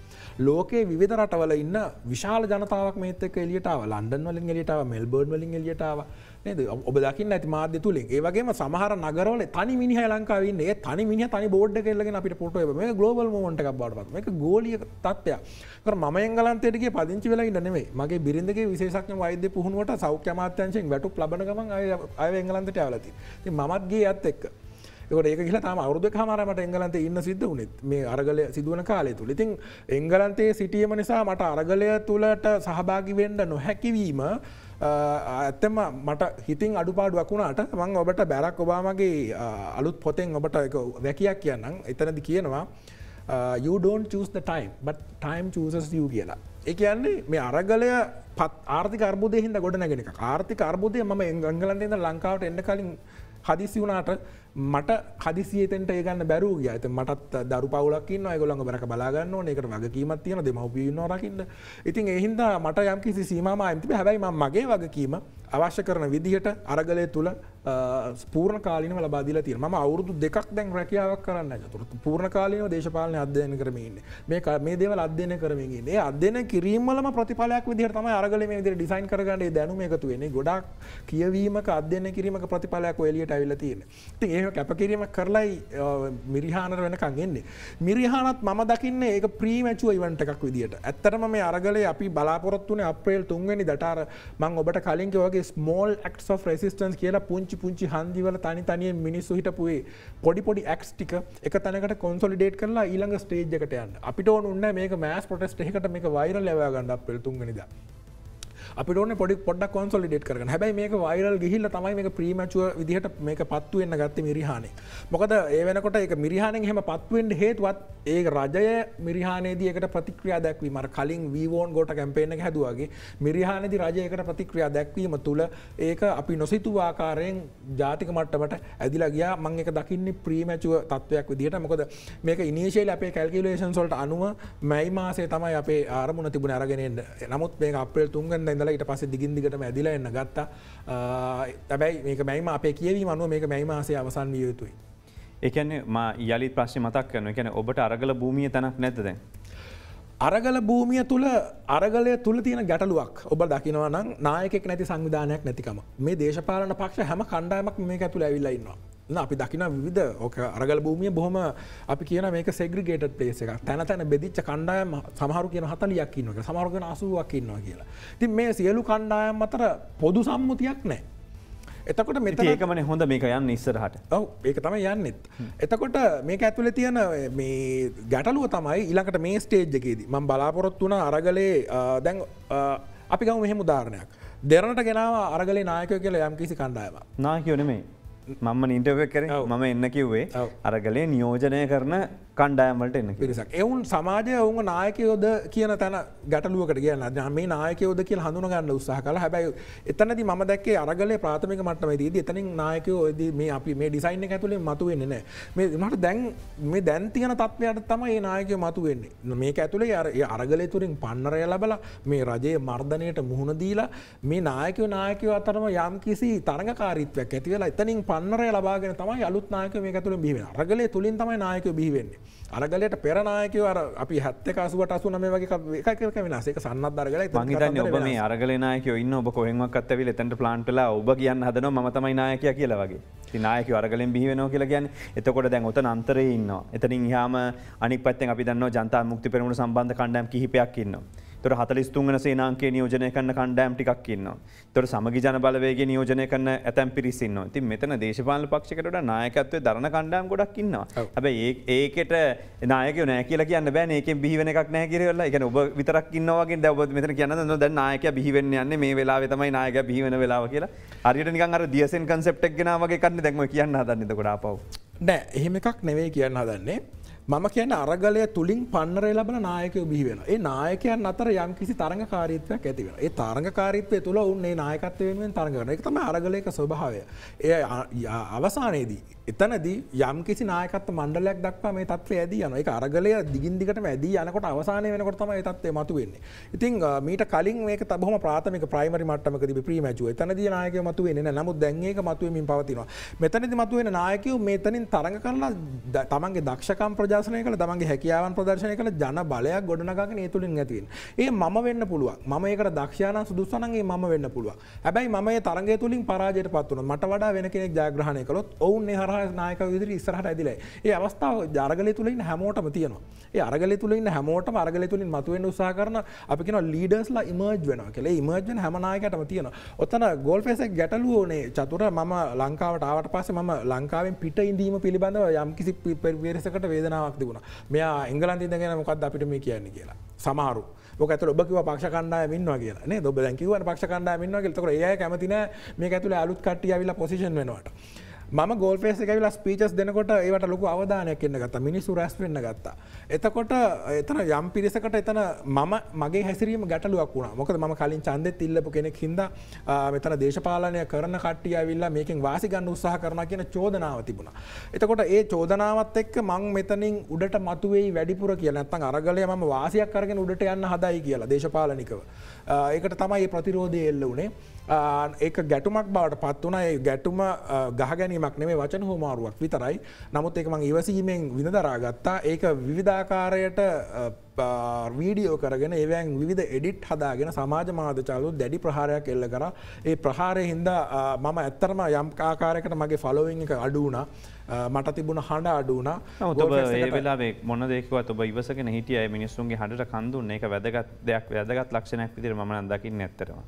ලෝකයේ විවිධ රටවල ඉන්න විශාල ජනතාවක් මේත් එක්ක එළියට ආවා. ලන්ඩන් වලින් එළියට ආවා, මෙල්බර්න් වලින් එළියට ආවා. නේද? ඔබ දකින්න ඇති මාධ්‍ය තුලින්. ඒ වගේම සමහර නගරවල තනි මිනිහා ලංකාවේ ඉන්නේ. ඒ තනි මිනිහා තනි බෝඩ් එක එල්ලගෙන අපිට ෆොටෝ එපා. මේක ග්ලෝබල් මූවමන්ට් එකක් බවට පත්. මේක ගෝලීය තත්ත්වයක්. ඒකර මම එංගලන්තයට ගියේ පදිංචි වෙලා ඉන්න නෙමෙයි. මගේ බිරිඳගේ විශේෂඥ වෛද්‍ය පුහුණුවට සෞඛ්‍ය අමාත්‍යාංශයෙන් වැටුප් ලබන ගමන් ආයෙ එංගලන්තයට ආවලා තියෙනවා. ඉතින් මමත් ගියේ යත් එක්ක. ඒකට ඒක ගිහලා තාම අවුරුදු එකමාරයි මට එංගලන්තේ ඉන්න සිද්ධ වුණේ මේ අරගලය සිදුවන කාලය තුල. ඉතින් එංගලන්තයේ සිටීම නිසා මට අරගලය තුලට සහභාගී වෙන්න නොහැකි වීම ඇත්තම මට හිතින් අඩුපාඩුවක් වුණාට මම ඔබට බැරක් ඔබාමාගේ අලුත් පොතෙන් ඔබට ඒක වැකියක් කියන්නම්. එතනදී කියනවා you don't choose the time but time chooses you කියලා. ඒ කියන්නේ මේ අරගලය ආර්ථික අර්බුදය හින්දා ගොඩ නැගෙන එක. ආර්ථික අර්බුදය මම එංගලන්තේ ඉඳන් ලංකාවට එන්න කලින් හදිසි වුණාට මට හදිසියෙතෙන්ට ඒ ගන්න බැරුව ගියා. ඉතින් මටත් දරු පවුලක් ඉන්නවා. ඒගොල්ලන්ව බරක බලා ගන්න ඕනේ. ඒකට වගකීමක් තියෙනවා. දෙමව්පියෝ ඉන්නවා රකින්න. ඉතින් ඒ හින්දා මට යම්කිසි සීමාමාවක් තිබේ. හැබැයි මම මගේ වගකීම අවශ්‍ය කරන විදිහට අරගලය තුල පූර්ණ කාලීනව ලබා දීලා තියෙනවා. මම අවුරුදු 2ක් දැන් රැකියාවක් කරන්න නැහැ. පූර්ණ කාලීනව දේශපාලනය අධ්‍යයනය කරමින් ඉන්නේ. මේ දේවල් අධ්‍යයනය කරමින් ඉන්නේ. ඒ අධ්‍යයනය කිරීම වලම ප්‍රතිඵලයක් විදිහට තමයි අරගලය මේ විදිහට ඩිසයින් කරගන්න ඒ දැනුම එකතු වෙන්නේ. ගොඩාක් කියවීමක අධ්‍යයනය කිරීමක ප්‍රතිඵලයක් ඔය එළියට ඇවිල්ලා තියෙන්නේ. ඉතින් ඒක කැපකිරීමක් කරලායි මිරිහානට වෙනකන් එන්නේ. මිරිහානත් මම දකින්නේ ඒක ප්‍රීමැචුවර් ඉවෙන්ට් එකක් විදිහට. ඇත්තටම මේ අරගලය අපි බලාපොරොත්තු වෙන්නේ අප්‍රේල් 3 වෙනිදාට අර මම ඔබට කලින් කිව්වා වගේ small acts of resistance කියලා පුංචි හන්දිවල තනියෙන් මිනිස්සු හිටපු ඒ පොඩි acts ටික එක තැනකට consolidate කරලා ඊළඟ stage එකට යන්න. අපිට ඕනුන්නේ මේක mass protest එකකට මේක viral ලැබවා ගන්න අප්‍රේල් 3 වෙනිදා. අපිට ඕනේ පොඩ්ඩක් කොන්සොලිඩේට් කරගන්න. හැබැයි මේක වයිරල් ගිහිල්ලා තමයි මේක ප්‍රීමැචුවර් විදිහට මේක පත්තු වෙන්න ගත්තේ මිරිහානේ. මොකද ඒ වෙනකොට ඒක මිරිහානෙන් එහෙම පත්තු වෙන්න හේතුවත් ඒ රජය මිරිහානේදී ඒකට ප්‍රතික්‍රියා දැක්වීම. අර කලින් we won't go to campaign එක හැදුවාගේ මිරිහානේදී රජය ඒකට ප්‍රතික්‍රියා දැක්වීම තුල ඒක අපි නොසිතූ ආකාරයෙන් ජාතික මට්ටමට ඇදිලා ගියා. මම ඒක දකින්නේ ප්‍රීමැචුවර් තත්වයක් විදිහට. මොකද මේක ඉනිෂියලි අපේ කැල්කියුලේෂන්ස් වලට අනුව මැයි මාසයේ තමයි අපේ ආරමුණ තිබුණේ අරගෙන එන්න. නමුත් මේක අප්‍රේල් 3 වෙනිදා ඉඳලා ඊට පස්සේ දිගින් දිගටම ඇදිලා එන්න ගත්තා. හැබැයි මේක මැයි අපේ කියවීම අනුව මේක මැයි මාසයේ අවසන් විය යුතුයි. ඒ කියන්නේ මා යලිත් ප්‍රශ්නේ මතක් කරනවා. ඒ කියන්නේ ඔබට අරගල භූමිය තනක් නැද්ද දැන්? අරගල භූමිය තුල අරගලය තුල තියෙන ගැටලුවක් ඔබ දකිනවා නම් නායකයෙක් නැති සංවිධානයක් නැතිකම. මේ දේශපාලන පක්ෂ හැම කණ්ඩායමක් මේක ඇතුළේ ඇවිල්ලා ඉන්නවා. අපි දකින විවිධ ඕක අරගල භූමිය බොහොම අපි කියන මේක සෙග්‍රිගේටඩ් ප්ලේස් එකක්. තැන බෙදිච්ච කණ්ඩායම් සමහරු කියන 40ක් ඉන්නවා කියලා. සමහරු කියන 80ක් ඉන්නවා කියලා. ඉතින් මේ සියලු කණ්ඩායම් අතර පොදු සම්මුතියක් නැහැ. එතකොට මෙතන ඒකමනේ හොඳ මේක යන්න ඉස්සරහට. ඔව් ඒක තමයි යන්නෙත්. එතකොට මේක ඇතුලේ තියෙන මේ ගැටලුව තමයි ඊළඟට මේ ස්ටේජ් එකේදී මම බලාපොරොත්තු වුණා අරගලේ දැන් අපි ගමු මෙහෙම උදාහරණයක්. දෙරණට ගෙනාවා අරගලේ නායකයෝ කියලා යම්කිසි කණ්ඩායමක්. නායකයෝ නෙමෙයි. මම ඉන්ටර්විව් එක කරේ මම එන්න කිව්වේ අරගලේ නියෝජනය කරන කණ්ඩායම් වලට එන්න පිරිසක්. එවුන් සමාජය ඔවුන්ගේ නායකයෝද කියන තැන ගැටලුවකට ගියා. මේ නායකයෝද කියලා හඳුනා ගන්න උත්සාහ කළා. හැබැයි එතනදී මම දැක්කේ අරගලේ ප්‍රාථමික මට්ටමේදී එතනින් නායකයෝ මේ අපි මේ ඩිසයින් එක ඇතුලේ මතුවෙන්නේ නැහැ. මේ මට දැන් තියෙන තත්ත්වයට තමයි මේ නායකයෝ මතුවෙන්නේ. මේක ඇතුලේ අරගලේ තුලින් පන්නරය ලැබලා මේ රජයේ මර්ධනයට මුහුණ දීලා මේ නායකයෝ අතරම යම්කිසි තරඟකාරීත්වයක් ඇති වෙලා එතනින් පන්නරය ලබාගෙන තමයි අලුත් නායකයෝ මේක ඇතුලේ බිහි වෙන්නේ. අරගලේ තුලින් තමයි නායකයෝ බිහි වෙන්නේ. අරගලයට පෙර නායකයෝ අර අපි 71 88 89 වගේ එක වෙනස්. ඒක සන්නද්ධ අරගලයි. මං හිතන්නේ ඔබ මේ අරගලේ නායකයෝ ඉන්න ඔබ කොහෙන්වත් ඇවිල්ලා එතනට ප්ලාන්ට් වෙලා ඔබ කියන්න හදනවා මම තමයි නායකයා කියලා වගේ. ඉතින් නායකයෝ අරගලෙන් බිහි වෙනවා කියලා කියන්නේ එතකොට දැන් ඔතන අන්තරේ ඉන්නවා. එතනින් එහාම අනික් පැත්තෙන් අපි දන්නවා ජනතා මුක්ති පෙරමුණ සම්බන්ධ කණ්ඩායම් කිහිපයක් ඉන්නවා. තොර 43 වෙනි සේනාංකයේ නියෝජනය කරන කණ්ඩායම් ටිකක් ඉන්නවා. තොර සමගි ජන බලවේගයේ නියෝජනය කරන ඇතැම් පිරිස් ඉන්නවා. ඉතින් මෙතන දේශපාලන පක්ෂයකට වඩා නායකත්වයේ දරන කණ්ඩායම් ගොඩක් ඉන්නවා. හැබැයි ඒකට නායකයෝ නැහැ කියලා කියන්න බෑනේ. ඒකෙන් බිහි වෙන එකක් නැහැ කියලා. ඒ කියන්නේ ඔබ විතරක් ඉන්නවා වගේ දැන් ඔබ මෙතන කියනවා දැන් නායකයා බිහි වෙන්න යන්නේ මේ වෙලාවේ තමයි නායකයා බිහි වෙන වෙලාව කියලා. හරියට නිකන් අර දියසෙන් කන්සෙප්ට් එක ගෙනා වගේ කන්නේ දැන් ඔය කියන්න හදන්නේ එතකොට ආපහු. නෑ එහෙම එකක් නෙවෙයි කියන්න හදන්නේ. මම කියන්නේ අරගලය තුලින් පන්නරය ලැබලා නායකයෝ බිහි වෙනවා. ඒ නායකයන් අතර යම්කිසි තරඟකාරීත්වයක් ඇති වෙනවා. ඒ තරඟකාරීත්වය තුල උන් මේ නායකත්වය වෙනුවෙන් තරඟ කරනවා. ඒක තමයි අරගලයක ස්වභාවය. ඒ අවසානයේදී එතනදී යම්කිසි නායකත්ව මණ්ඩලයක් දක්වා මේ තත්ත්වය ඇදී යනවා. ඒක අරගලය දිගින් දිගටම ඇදී යනකොට අවසානයේ වෙනකොට තමයි මේ තත්ත්වය මතුවෙන්නේ. ඉතින් මීට කලින් මේක බොහොම ප්‍රාථමික ප්‍රයිමරි මට්ටමකදී ප්‍රීමැචුවර්. එතනදී නායකයෝ මතුවෙන්නේ නැහැ. නමුත් දැන් ඒක මතුවෙමින් පවතිනවා. මෙතනදී මතුවෙන නායකයෝ මෙතනින් තරඟ කරලා තමන්ගේ දක්ෂකම් ප්‍රදර්ශනය කළ තමන්ගේ හැකියාවන් ප්‍රදර්ශනය කළ ජන බලයක් ගොඩනගාගෙන ඒ තුලින් ඇති වෙන්නේ. ඒ මම වෙන්න පුළුවන්. මම ඒකට දක්ෂයා නම් සුදුසු නම් ඒ මම වෙන්න පුළුවන්. හැබැයි මම මේ තරඟය තුලින් පරාජයටපත් වුණා. මට වඩා වෙන කෙනෙක් ජයග්‍රහණය කළොත් ඔවුන් ඒ හරහා නායකයෝ ඉදිරියට ඉස්සරහට ඇදිලා. ඒ අවස්ථාව අරගලය තුල ඉන්න හැමෝටම තියෙනවා. ඒ අරගලය තුල ඉන්න හැමෝටම අරගලය තුලින් මතුවෙන්න උත්සාහ කරන අපි කියනවා ලීඩර්ස්ලා ඉමර්ජ් වෙනවා කියලා. ඒ ඉමර්ජ් වෙන හැම නායකයටම තියෙනවා. ඔතන ගෝල්ෆේස් එක ගැටලුව ඕනේ චතුර මම ලංකාවට ආවට පස්සේ මම ලංකාවෙන් පිට ඉඳීම පිළිබඳව යම්කිසි පරිවේශයකට වේදනාවක් තිබුණා. මෙයා එංගලන්තේ ඉඳගෙන මොකද්ද අපිට මේ කියන්නේ කියලා. සමහරු ඔක ඇතුළේ ඔබ කිව්වා පක්ෂ කණ්ඩායම ඉන්නවා කියලා නේද? ඔබ දැන් කිව්වනේ පක්ෂ කණ්ඩායම ඉන්නවා කියලා. ඒතකොට ඒ අය කැමති නෑ මේක ඇතුළේ අලුත් කට්ටිය ආවිලා පොසිෂන් වෙනවට. මම ගෝල්ෆේස් එක ඇවිල්ලා ස්පීචස් දෙනකොට ඒවට ලොකු අවධානයක් එන්න ගත්තා. මිනිස්සු රැස් වෙන්න ගත්තා. එතකොට එතන යම් පිරිසකට එතන මම මගේ හැසිරීම ගැටලුවක් වුණා. මොකද මම කලින් ඡන්දෙත් ඉල්ලපු කෙනෙක් හින්දා මෙතන දේශපාලනය කරන කට්ටිය ඇවිල්ලා මේකෙන් වාසි ගන්න උත්සාහ කරනවා කියන චෝදනාව තිබුණා. එතකොට ඒ චෝදනාවත් එක්ක මං මෙතනින් උඩට මතුවේයි වැඩිපුර කියලා නැත්නම් අරගලය මම වාසියක් අරගෙන උඩට යන්න හදයි කියලා දේශපාලනිකව. ඒකට තමයි මේ ප්‍රතිරෝධය එල්ල වුණේ. ඒක ගැටුමක් බවට පත් වුණා. ඒ ගැටුම ගහ ගැනීමක් නෙමෙයි වචන හොමාරුවක් විතරයි. නමුත් ඒක මම ඉවසීමෙන් විඳදරා ගත්තා. ඒක විවිධාකාරයට වීඩියෝ කරගෙන ඒවැන් විවිධ එඩිට් හදාගෙන සමාජ මාධ්‍යචාලු දැඩි ප්‍රහාරයක් එල්ල කරා. ඒ ප්‍රහාරය හින්දා මම ඇත්තටම යම් ආකාරයකට මගේ ෆලෝවින් එක අඩු වුණා. මට තිබුණ හඬ අඩු වුණා. ඔබ ඒ වෙලාවේ මොන දෙයකවත් ඔබ ඉවසගෙන හිටියයි මිනිස්සුන්ගේ හඬට කන් දුන්නේ. ඒක වැදගත් දෙයක්, වැදගත් ලක්ෂණයක් විදිහට මම නම් දකින්නේ ඇත්තටම.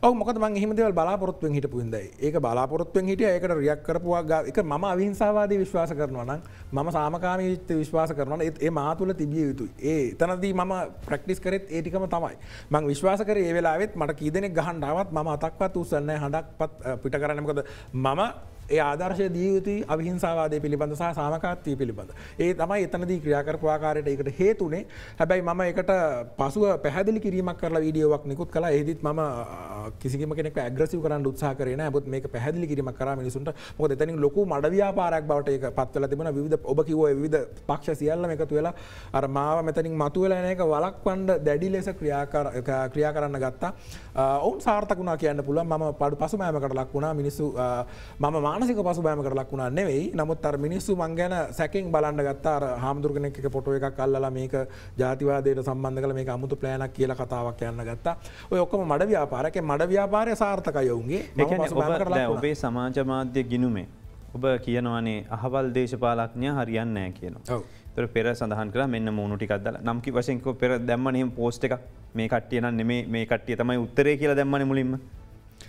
ඔව් මොකද මම එහෙම දේවල් බලාපොරොත්තුෙන් හිටපු හින්දායි. ඒක බලාපොරොත්තුෙන් හිටියා. ඒකට රියැක්ට් කරපුවා ඒක මම අවිහිංසාවාදී විශ්වාස කරනවා නම් මම සාමකාමීත්වය විශ්වාස කරනවා නම් ඒ මා තුළ තිබිය යුතුයි. ඒ එතනදී මම ප්‍රැක්ටිස් කරෙත් ඒ ටිකම තමයි. මම විශ්වාස කරේ ඒ වෙලාවෙත් මට කී දෙනෙක් ගහන්න ආවත් මම අතක්වත් උස්සන්නේ නැහැ, හඬක්වත් පිට කරන්නේ. මොකද මම ඒ ආදර්ශය දිය යුතුයි අවිහිංසාවාදය පිළිබඳ සහ සාමකාමීත්වය පිළිබඳ. ඒ තමයි එතනදී ක්‍රියා කරපු ආකාරයට ඒකට හේතුනේ. හැබැයි මම ඒකට පසුව පැහැදිලි කිරීමක් කරලා වීඩියෝවක් නිකුත් කළා. ඒදිත් මම කිසිම කෙනෙක්ව ඇග්‍රෙසිව් කරන්න උත්සාහ කරේ නැහැ. මොකද මේක පැහැදිලි කිරීමක් කරා මිනිසුන්ට. මොකද එතනින් ලොකු මඩ ව්‍යාපාරයක් බවට ඒක පත් වෙලා තිබුණා. විවිධ ඔබ කිව්වා විවිධ පක්ෂ සියල්ලම එකතු වෙලා අර මාව මෙතනින් මතුවෙලා එන එක වළක්වන්න දැඩි ලෙස ක්‍රියා කරන්න ගත්තා. ඔවුන් සාර්ථක වුණා කියන්න පුළුවන්. මම පසුබෑමකට ලක් වුණා. මිනිස්සු මම මානසික පසුබෑමකට ලක් වුණා නෙවෙයි. නමුත් අර මිනිස්සු මං ගැන සැකෙන් බලන්න ගත්තා. අර හාමුදුරු කෙනෙක් එක ෆොටෝ එකක් අල්ලලා මේක ජාතිවාදයට සම්බන්ධ කරලා මේක අමුතු ප්ලෑනක් කියලා කතාවක් යන්න ගත්තා. ඔය ඔක්කොම මඩ ව්‍යාපාරයක්. ඒ මඩ ව්‍යාපාරය සාර්ථකයි ඔවුන්ගේ. ඔබේ සමාජ මාධ්‍ය ගිණුමේ ඔබ කියනවානේ අහවල් දේශපාලඥයා හරියන්නේ නැහැ කියනවා. ඔව්. පෙර සඳහන් කරා මෙන්න මූණු ටිකක් දාලා නම් කි වශයෙන් කිව්ව පෙර දැම්මනේ එහෙම පෝස්ට් එකක්. මේ කට්ටිය නම් නෙමේ මේ කට්ටිය තමයි උත්තරේ කියලා දැම්මනේ මුලින්ම.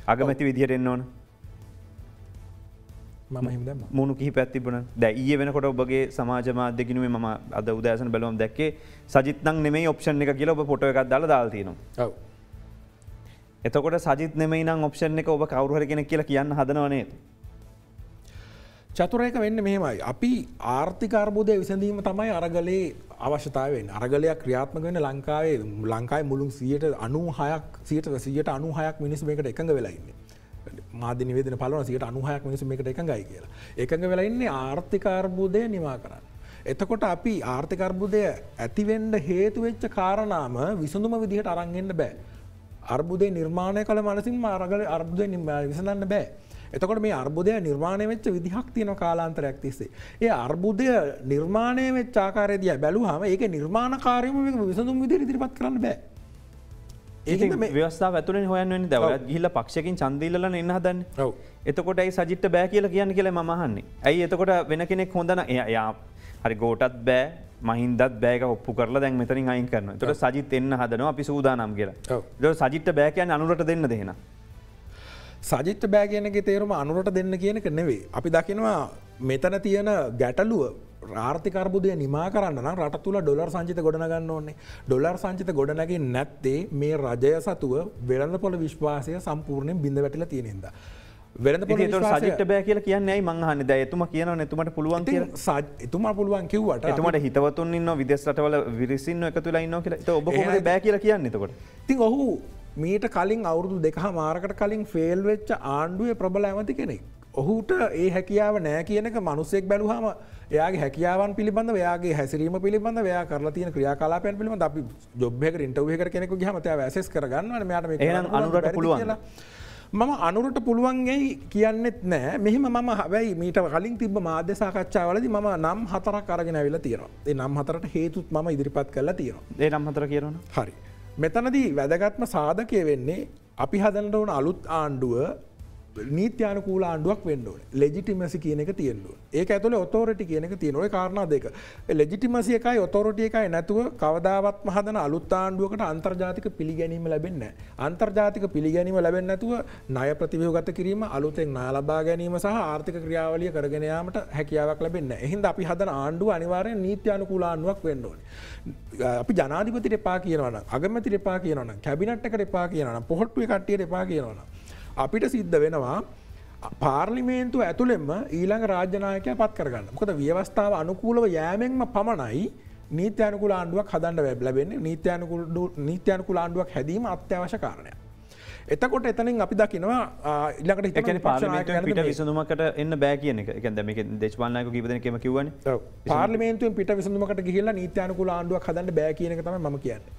අගමැති විදියට එන්න ඕන. මම හිම දැම්මා. මූණු කිහිපයක් තිබුණා. දැන් ඊයේ වෙනකොට ඔබගේ සමාජ මාධ්‍ය ගිණුමේ මම අද උදෑසන බැලුවම දැක්කේ සජිත් නම් නෙමෙයි ඔප්ෂන් එක කියලා ඔබ ෆොටෝ එකක් දාලා තියෙනවා. ඔව්. එතකොට සජිත් නෙමෙයි නම් ඔප්ෂන් එක ඔබ කවුරු හරි කෙනෙක් කියලා කියන්න හදනව නේද? චතුරේක වෙන්නේ මෙහෙමයි. අපි ආර්ථික අර්බුදය විසඳීම තමයි අරගලේ අවශ්‍යතාවය වෙන්නේ. අරගලයක් ක්‍රියාත්මක වෙන්නේ ලංකාවේ මුළු 196ක් මිනිස්සු මේකට එකඟ වෙලා ඉන්නේ. මාධ්‍ය නිවේදන පළවන 96ක් මිනිස්සු මේකට එකඟයි කියලා. එකඟ වෙලා ඉන්නේ ආර්ථික අර්බුදය නිවා කරන්න. එතකොට අපි ආර්ථික අර්බුදය ඇති වෙන්න හේතු වෙච්ච කාරණාම විසඳුම විදිහට අරන් එන්න බෑ. අර්බුදය නිර්මාණය කළ මනසින්ම අර්බුදය විසඳන්න බෑ. එතකොට මේ අර්බුදය නිර්මාණය වෙච්ච විදිහක් තියෙන කාලාන්තරයක් තිස්සේ. ඒ අර්බුදය නිර්මාණය වෙච්ච ආකාරය දිහා බැලුවාම ඒකේ නිර්මාණකාරීව මේක විසඳුම් විදිහට ඉදිරිපත් කරන්න බෑ. ඒක මේ ව්‍යවස්ථාව ඇතුළේ හොයන්න වෙන්නේ. දැන් ඔයත් ගිහිල්ලා පක්ෂයකින් ඡන්ද ඉල්ලලා එන්න හදන්නේ. ඔව්. එතකොට ඇයි සජිත්ට බෑ කියලා කියන්නේ කියලා මම අහන්නේ. ඇයි එතකොට වෙන කෙනෙක් හොඳ නම් එයා හරි ගෝටත් බෑ මහින්දත් බෑ එක ඔප්පු කරලා දැන් මෙතනින් අයින් කරනවා. එතකොට සජිත් එන්න හදනවා අපි සූදානම් කියලා. ඔව්. එතකොට සජිත්ට බෑ කියන්නේ අනුරට දෙන්න දෙහෙනම්. සජිත්ට බෑ කියන එකේ තේරුම අනුරට දෙන්න කියන එක නෙවෙයි. අපි දකිනවා මෙතන තියෙන ගැටලුව ආර්ථික අර්බුදය නිමා කරන්න නම් රට තුළ ඩොලර් සංචිත ගොඩනගන්න ඕනේ. ඩොලර් සංචිත ගොඩනගින්නේ නැත්තේ මේ රජය සතුව වෙළඳපොළ විශ්වාසය සම්පූර්ණයෙන් බිඳ වැටිලා තියෙන හින්දා. වෙළඳපොළ විශ්වාසය සජිත්ට බෑ කියලා කියන්නේ ඇයි මං අහන්නේ. දැන් එතුමා කියනවනේ එතුමාට පුළුවන් කියලා. එතුමා පුළුවන් කිව්වට එතුමාට හිතවතුන් ඉන්නවා විදේශ රටවල විරිසින්න එකතු වෙලා ඉන්නවා කියලා. ඒක ඔබ කොහොමද බෑ කියලා කියන්නේ එතකොට? ඉතින් ඔහු මීට කලින් අවුරුදු 2මාරකට කලින් ෆේල් වෙච්ච ආණ්ඩුවේ ප්‍රබල ඇමති කෙනෙක්. ඔහුට ඒ හැකියාව නෑ කියන එක මිනිස්සෙක් බැලුවාම එයාගේ හැකියාවන් පිළිබඳව එයාගේ හැසිරීම පිළිබඳව එයා කරලා තියෙන ක්‍රියාකලාපයන් පිළිබඳව අපි ජොබ් එකකට ඉන්ටර්විව් එකකට කෙනෙකු ගියාම එයා ඇසෙස් කරගන්නවානේ මෙයාට මේක එහෙනම් අනුරට පුළුවන් කියලා. මම අනුරට පුළුවන් යයි කියන්නෙත් නෑ. මෙහෙම මම හැබැයි මීට කලින් තිබ්බ මාධ්‍ය සාකච්ඡාවලදී මම නම් 4ක් අරගෙන ඇවිල්ලා තියෙනවා. ඒ නම් 4ට හේතුත් මම ඉදිරිපත් කරලා තියෙනවා. ඒ නම් 4 කියනවනේ. හරි. මෙතනදී වැදගත්ම සාධකය වෙන්නේ අපි හදන්න ඕන අලුත් ආණ්ඩුව නීත්‍යානුකූල ආණ්ඩුවක් වෙන්න ඕනේ. ලෙජිටිමසි කියන එක තියෙන්න ඕනේ. ඒක ඇතුලේ ඔතොරිටි කියන එක තියෙනවා. ඒ කාරණා දෙක. ඒ ලෙජිටිමසි එකයි ඔතොරිටි එකයි නැතුව කවදාවත්ම හදන අලුත් ආණ්ඩුවකට අන්තර්ජාතික පිළිගැනීම ලැබෙන්නේ නැහැ. අන්තර්ජාතික පිළිගැනීම ලැබෙන්නේ නැතුව ණය ප්‍රතිව්‍යුහගත කිරීම, අලුතෙන් ණය ලබා ගැනීම සහ ආර්ථික ක්‍රියාවලිය කරගෙන යාමට හැකියාවක් ලැබෙන්නේ නැහැ. එහෙනම් අපි හදන ආණ්ඩුව අනිවාර්යෙන් නීත්‍යානුකූල ආණ්ඩුවක් වෙන්න ඕනේ. අපි ජනාධිපතිට එපා කියනවා නම්, අගමැතිට එපා කියනවා නම්, කැබිනට් එකට එපා කියනවා නම්, පොහොට්ටුවේ කට්ටියට එපා කියනවා නම් අපිට සිද්ධ වෙනවා පාර්ලිමේන්තු ඇතුළෙම ඊළඟ රාජ්‍යනායකය පත් කරගන්න. මොකද ව්‍යවස්ථාව අනුකූලව යෑමෙන්ම පමණයි නීත්‍යනුකූල ආණ්ඩුවක් හදන්න ලැබෙන්නේ. නීත්‍යනුකූල ආණ්ඩුවක් හැදීම අත්‍යවශ්‍ය කාරණයක්. එතකොට එතනින් අපි දකිනවා ඊළඟට හිතන පාර්ලිමේන්තුවෙන් පිට විසඳුමකට එන්න බෑ කියන එක. ඒ කියන්නේ මේක දේශපාලනඥයෝ කීප දෙනෙක්ම කිව්වනේ. පාර්ලිමේන්තුවෙන් පිට විසඳුමකට ගිහිල්ලා නීත්‍යානුකූල ආණ්ඩුවක් හදන්න බෑ කියන එක තමයි මම කියන්නේ.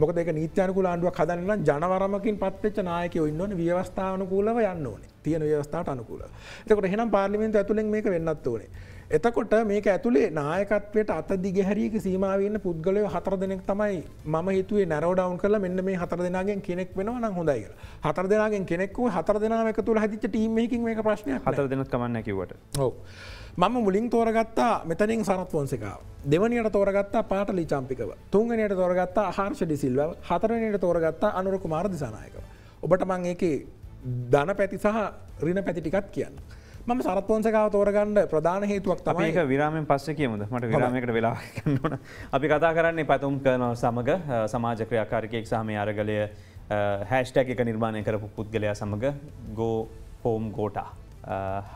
මොකද ඒක නීත්‍යානුකූල ආණ්ඩුවක් හදන්න නම් ජනවරමකින් පත්වෙච්ච නායකයෝ ඉන්න ඕනේ, ව්‍යවස්ථානුකූලව යන්න ඕනේ. තියෙන ව්‍යවස්ථාවට අනුකූලව. එතකොට එහෙනම් පාර්ලිමේන්තුව ඇතුලෙන් මේක වෙන්නත් ඕනේ. එතකොට මේක ඇතුලේ නායකත්වයට අත දිගහැරියක සීමාව ඉන්න පුද්ගලයෝ 4 දෙනෙක් තමයි මම හිතුවේ නැරෝ ඩවුන් කරලා මෙන්න මේ 4 දෙනාගෙන් කෙනෙක් වෙනවා නම් හොඳයි කියලා. 4 දෙනාගෙන් කෙනෙක් වුව 4 දෙනාම එකතු වෙලා හැදිච්ච ටීම් එකකින් මේක ප්‍රශ්නයක් නෑ. 4 දෙනෙක් කමන්නේ කිව්වට. ඔව්. මම මුලින් තෝරගත්තා මෙතනින් සරත් ෆොන්සේකාව. දෙවනියට තෝරගත්තා පාටලි චම්පිකව. තුන්වෙනියට තෝරගත්තා හර්ෂ ඩි සිල්වා. හතරවෙනියට තෝරගත්තා අනුර කුමාර දිසානායකව. ඔබට මම ඒකේ ධන පැති සහ ඍණ පැති ටිකක් කියන්න. මම සරත් ෆොන්සේකාව තෝරගන්න ප්‍රධාන හේතුවක් තමයි අපි ඒක විරාමයෙන් පස්සේ කියමුද? මට විරාමයකට වෙලාවක් ගන්න ඕන. අපි කතා කරන්නේ පැතුම් කරන සමග සමාජ ක්‍රියාකාරිකයෙක් සහ මේ අරගලය හැෂ්ටැග් එක නිර්මාණය කරපු පුද්ගලයා සමග go home gota.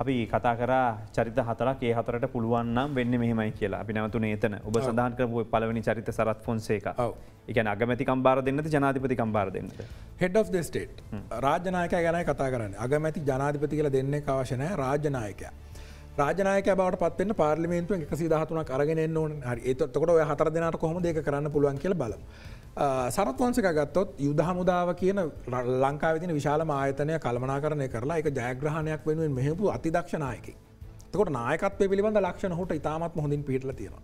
අපි කතා කරා චරිත 4ක් ඒ 4ට පුළුවන් නම් වෙන්නේ මෙහෙමයි කියලා. අපි නැවතුනේ එතන. ඔබ සඳහන් කරපු පළවෙනි චරිත සරත් ෆොන්සේකා. ඔව්. ඒ කියන්නේ අගමැතිකම් බාර දෙන්නද ජනාධිපතිකම් බාර දෙන්නද? head of the state. රාජ්‍ය නායකයා ගැනයි කතා කරන්නේ. අගමැති ජනාධිපති කියලා දෙන්නේ අවශ්‍ය නැහැ. රාජ්‍ය නායකයා. රාජ්‍ය නායකයා බවට පත් වෙන්න පාර්ලිමේන්තුවෙන් 113ක් අරගෙන එන්න ඕනේ. හරි. එතකොට ඔය 4 දෙනාට කොහොමද ඒක කරන්න පුළුවන් කියලා බලමු. සරත් ෆොන්සේකා ගත්තොත් යුද හමුදාව කියන ලංකාවේ තියෙන විශාලම ආයතනය කළමනාකරණය කරලා ඒක ජයග්‍රහණයක් වෙනුවෙන් මෙහෙයපු අතිදක්ෂ නායකයෙක්. එතකොට නායකත්වයේ පිළිබඳ ලක්ෂණ ඔහුට ඉතාමත්ම හොඳින් පිළිලා තියෙනවා.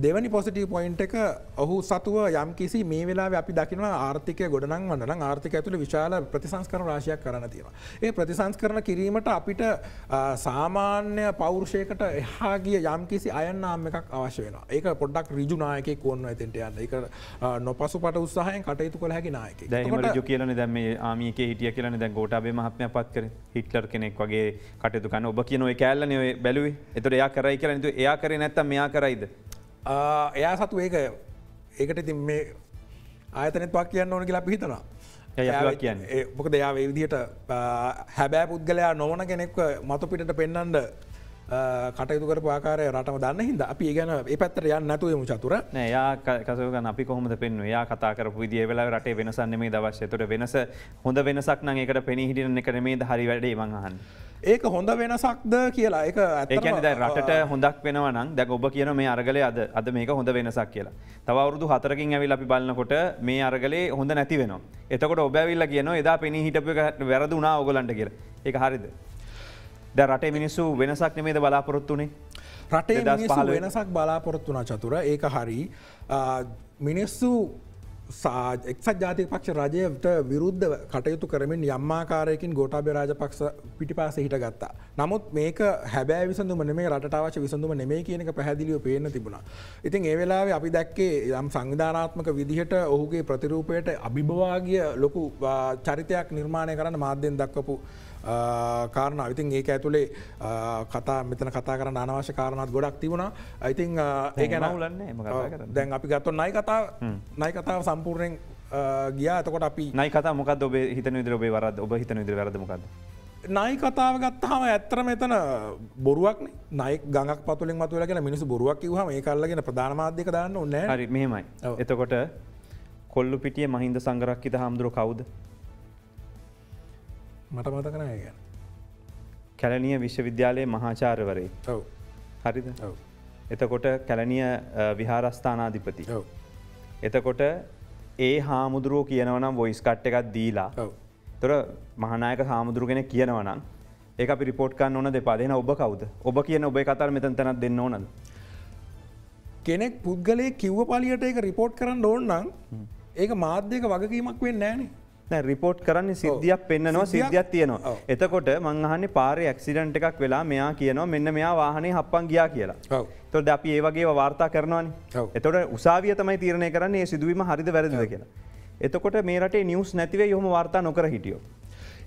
දෙවැනි පොසිටිව් පොයින්ට් එක ඔහු සතුව යම්කිසි මේ වෙලාවේ අපි දකිනවා ආර්ථිකය ගොඩනංවන්න නම් ආර්ථිකය ඇතුළේ විශාල ප්‍රතිසංස්කරණ රාශියක් කරන්න තියෙනවා. ඒ ප්‍රතිසංස්කරණ කිරීමට අපිට සාමාන්‍ය පෞරුෂයකට එහා ගිය යම්කිසි අයන් නාම එකක් අවශ්‍ය වෙනවා. ඒක පොඩ්ඩක් ඍජු නායකයෙක් ඕන එතෙන්ට යන්න. ඒක නොපසුපට උත්සාහයෙන් කටයුතු කළ හැකි නායකයෙක්. දැන් එහෙම ඍජු කියලානේ දැන් මේ ආමි එකේ හිටිය කියලානේ දැන් ගෝඨාභය මහත්මයා පත් කරේ. හිට්ලර් කෙනෙක් වගේ කටයුතු කරන ඔබ කියන ඔය කෑල්ලනේ ඔය බැලුවේ. ඒතකොට එයා කරයි කියලා නේද? එයා කරේ නැත්තම් මෙයා කරයිද? එයා සතු ඒකට ඉතින් මේ ආයතනෙත් වක් කියන්න ඕන කියලා අපි හිතනවා. මොකද එයා ඒ විදිහට හැබෑ පුද්ගලයා නොවන කෙනෙක්ව මතු පිටට පෙන්වන්න කටයුතු කරපු ආකාරය රටම දන්න හින්දා අපි ඒ ගැන ඒ පැත්තට යන්නේ නැතුව යමු චතුර. නෑ එයා කසව ගන්න අපි කොහොමද පෙන්වන්නේ? එයා කතා කරපු විදිය ඒ වෙලාවේ රටේ වෙනසක් නෙමෙයි අවශ්‍ය. ඒතකොට වෙනස හොඳ වෙනසක් නම් ඒකට පෙනී හිටින එක නෙමෙයිද හරි වැඩේ මං අහන්නේ. ඒක හොඳ වෙනසක්ද කියලා ඒක ඇත්තටම ඒ කියන්නේ දැන් රටට හොඳක් වෙනවා නම් දැන් ඔබ කියන මේ අරගලේ අද මේක හොඳ වෙනසක් කියලා. තව අවුරුදු 4කින් ඇවිල්ලා අපි බලනකොට මේ අරගලේ හොඳ නැති වෙනවා. එතකොට ඔබ ඇවිල්ලා කියනවා එදා පෙනී හිටපු එක වැරදුනා ඕගලන්ට කියලා. ඒක හරිද? දැන් රටේ මිනිස්සු වෙනසක් නෙමෙයිද බලාපොරොත්තු වෙන්නේ? රටේ මිනිස්සු වෙනසක් බලාපොරොත්තු වුණා චතුර. ඒක හරි. මිනිස්සු එක්සත් ජාතික පක්ෂ රජයට විරුද්ධ කටයුතු කරමින් යම් ආකාරයකින් ගෝඨාභය රාජපක්ෂ පිටිපස්සේ හිටගත්තා. නමුත් මේක හැබෑ විසඳුම නෙමෙයි රටට අවශ්‍ය විසඳුම නෙමෙයි කියන එක පැහැදිලිව පේන්න තිබුණා. ඉතින් ඒ වෙලාවේ අපි දැක්කේ යම් සංවිධානාත්මක විදිහට ඔහුගේ ප්‍රතිරූපයට අභිභවාගිය ලොකු චරිතයක් නිර්මාණය කරන්න මාධ්‍යෙන් දක්වපු කාරණා. ඉතින් ඒක ඇතුලේ මෙතන කතා කරන්න අනවශ්‍ය කාරණාත් ගොඩක් තිබුණා. ඉතින් ඒක දැන් අපි ගත්තොත් නයි කතාව සම්පූර්ණයෙන් ගියා. එතකොට අපි නයි කතාව මොකද්ද ඔබ හිතන විදිහට ඔබේ වරද්ද ඔබ හිතන විදිහට වැරද්ද මොකද්ද? නයි කතාව ගත්තාම ඇත්තටම එතන බොරුවක්නේ. නයි ගඟක් පතුලෙන් මතුවලා කියන මිනිස්සු බොරුවක් කිව්වම ඒක අල්ලගෙන ප්‍රධාන මාධ්‍යයක දාන්න ඕනේ නැහැ. හරි මෙහෙමයි. එතකොට කොල්ලු පිටියේ මහින්ද සංඝරක්කිත හාමුදුරුවෝ කවුද? මට මතක නැහැ ඒක. කැලණිය විශ්වවිද්‍යාලයේ මහාචාර්යවරයෙක්. ඔව්. හරිද? ඔව්. එතකොට කැලණිය විහාරස්ථානාධිපති. ඔව්. එතකොට ඒ හාමුදුරුවෝ කියනවා නම් වොයිස් කට් එකක් දීලා. ඔව්. ඒතර මහානායක හාමුදුරුවෝ කෙනෙක් කියනවා නම් ඒක අපි රිපෝට් කරන්න ඕන දෙපා. එහෙනම් ඔබ කවුද? ඔබ කියන ඔබේ කතාව මෙතන තැනක් දෙන්න ඕනද? කෙනෙක් පුද්ගලයෙක් කිව්ව පළියට ඒක රිපෝට් කරන්න ඕන නම් ඒක මාධ්‍යයක වගකීමක් වෙන්නේ නැහනේ. දැන් රිපෝට් කරන්නේ සිද්ධියක් පෙන්නනවා සිද්ධියක් තියෙනවා. එතකොට මං අහන්නේ පාරේ ඇක්සිඩන්ට් එකක් වෙලා මෙයා කියනවා මෙන්න මෙයා වාහනේ හප්පන් ගියා කියලා. ඔව්. එතකොට අපි ඒ වගේව වාර්තා කරනවානේ. ඔව්. එතකොට උසාවිය තමයි තීරණය කරන්නේ මේ සිදුවීම හරිද වැරදිද කියලා. එතකොට මේ රටේ නිවුස් නැති වෙයි ඔහොම වාර්තා නොකර හිටියෝ.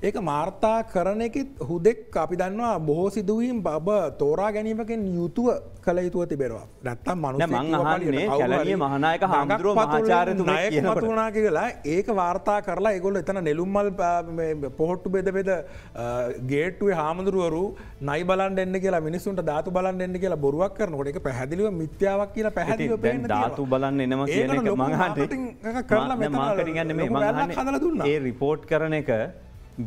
ඒක මාර්තා කරන එකෙත් හුදෙක් අපි දන්නවා බොහෝ සිදුවීම් බබ තෝරා ගැනීමකින් යුතුව කළ යුතුව තිබෙනවා. නැත්තම් මනුස්සයෙක් කැලණිය මහනායක හාමුදුරුවෝ මහාචාර්යතුමෙක් කියනකොට තුනා කියලා ඒක වාර්තා කරලා ඒගොල්ලෝ එතන නෙළුම් මල් පොහොට්ටු බෙද ගේට්ටුවේ හාමුදුරුවරු නයි බලන් දෙන්න කියලා මිනිස්සුන්ට ධාතු බලන් දෙන්න කියලා බොරුවක් කරනකොට ඒක පැහැදිලිව මිත්‍යාවක් කියලා පැහැදිලිව පේන්න තියෙනවා. ධාතු බලන්න එනවා කියන එක මම අහන්නේ කරලා මෙතන මාකටිං යන්නේ මේ මම අහන්නේ ඒ රිපෝට් කරන එක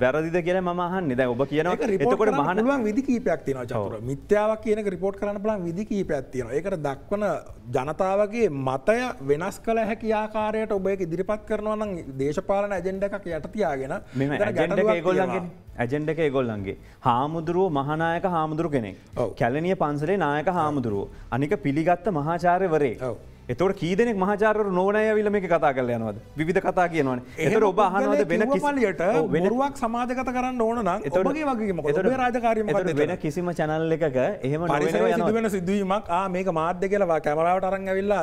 වැරදිද කියලා මම අහන්නේ. දැන් ඔබ කියනවා එතකොට මහාන පුළුවන් විදි කීපයක් තියෙනවා චතුර. මිත්‍යාවක් කියන එක රිපෝට් කරන්න පුළුවන් විදි කීපයක් තියෙනවා. ඒකට දක්වන ජනතාවගේ මතය වෙනස් කළ හැකි ආකාරයට ඔබ ඒක ඉදිරිපත් කරනවා නම් දේශපාලන ඇජෙන්ඩා එකක් යට තියාගෙන මෙන්න ඇජෙන්ඩා එක ඒගොල්ලන්ගේ ඇජෙන්ඩා එක ඒගොල්ලන්ගේ හාමුදුරුවෝ මහානායක හාමුදුරු කෙනෙක්. කැලණිය පන්සලේ නායක හාමුදුරුවෝ. අනික පිළිගත්ත මහාචාර්යවරයෙක්. එතකොට කී දෙනෙක් මහාචාර්යවරු නොවන අය ඇවිල්ලා මේක කතා කරලා යනවද? විවිධ කතා කියනවනේ. එතකොට ඔබ අහනවද වෙන කිසි බොරුවක් සමාජගත කරන්න ඕන නම් ඔබගේ වගකීම මොකද? ඔබේ රාජකාරිය මොකද? වෙන කිසිම channel එකක එහෙම නොවෙනව යනවා. සිදුවෙන සිදුවීමක් මේක මාධ්‍ය කියලා කැමරාවට අරන් ඇවිල්ලා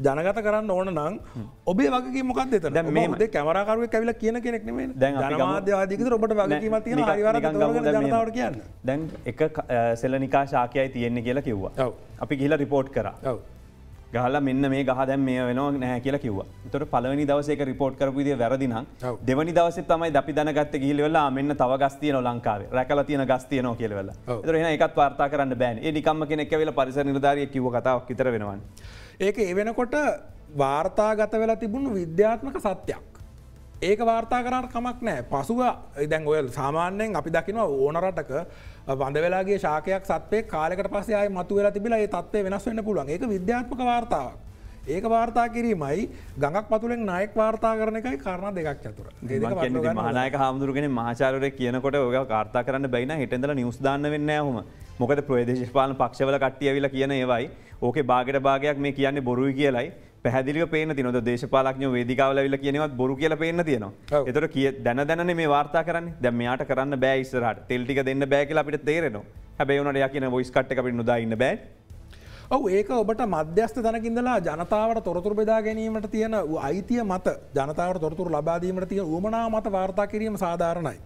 ජනගත කරන්න ඕන නම් ඔබේ වගකීම මොකක්ද එතන? ඔබ උදේ කැමරාකරුවෙක් ඇවිල්ලා කියන කෙනෙක් නෙමෙයිනේ. ජනමාධ්‍යවාදී විතර ඔබට වගකීමක් තියෙනවා හරි වරද තෝරගෙන ජනතාවට කියන්න. දැන් එක සෙලනිකා ශාකයයි තියෙන්නේ කියලා කිව්වා. අපි ගිහිල්ලා රිපෝට් කරා. ගහලා මෙන්න මේ ගහ දැන් මේ වෙනව නැහැ කියලා කිව්වා. ඒතකොට පළවෙනි දවසේ ඒක රිපෝට් කරපු විදිය වැරදි නම් දෙවෙනි දවසේ තමයි අපි දැනගත්තේ ගිහිල්ලා මෙන්න තව ගස් තියෙනවා ලංකාවේ. රැකලා තියෙන ගස් තියෙනවා කියලා වෙලා. ඒතකොට එහෙනම් ඒකත් වාර්තා කරන්න බෑනේ. ඒ නිකම්ම කෙනෙක් ඇවිල්ලා පරිසර නිලධාරියෙක් කිව්ව කතාවක් විතර වෙනවනේ. ඒක ඒ වෙනකොට වාර්තාගත වෙලා තිබුණු විද්‍යාත්මක සත්‍යයක්. ඒක වාර්තා කරන්න කමක් නැහැ. පසුව දැන් ඔය සාමාන්‍යයෙන් අපි දකිනවා ඕන රටක වඳ වෙලාගේ ශාකයක් සත්වයක් කාලයකට පස්සේ ආයෙ මතුවෙලා තිබිලා ඒ තත්ත්වය වෙනස් වෙන්න පුළුවන්. ඒක විද්‍යාත්මක වාර්තාවක්. ඒක වාර්තා කිරීමයි ගඟක් පතුලෙන් නායක වාර්තා කරන එකයි කාරණා දෙකක් අතර. මම කියන්නේ මහානායක හාමුදුරු කෙනෙක් මහාචාර්යවරයෙක් කියනකොට ඔය වාර්තා කරන්න බැයි නම් හෙට ඉඳලා නිවුස් දාන්න වෙන්නේ නැහැ ඔහොම. මොකද ප්‍රදේශපාලන පක්ෂවල කට්ටිය ඇවිල්ලා කියන ඒවයි ඕකේ භාගයට භාගයක් මේ කියන්නේ බොරුයි කියලයි පැහැදිලිව පේන්න තියෙනවා. දේශපාලඥයෝ වේදිකාවල ඇවිල්ලා කියනවත් බොරු කියලා පේන්න තියෙනවා. ඒතකොට දැනනේ මේ වාර්තා කරන්නේ. දැන් මෙයාට කරන්න බෑ ඉස්සරහට. තෙල් ටික දෙන්න බෑ කියලා අපිට තේරෙනවා. හැබැයි උනාට යා කියන වොයිස් කට් එක අපිට නොදා ඉන්න බෑ. ඔව් ඒක ඔබට මධ්‍යස්ථ තැනක ඉඳලා ජනතාවට තොරතුරු බෙදා ගැනීමට තියෙන අයිතිය මත ජනතාවට තොරතුරු ලබා දීමට තියෙන උවමනාව මත වාර්තා කිරීම සාධාරණයි.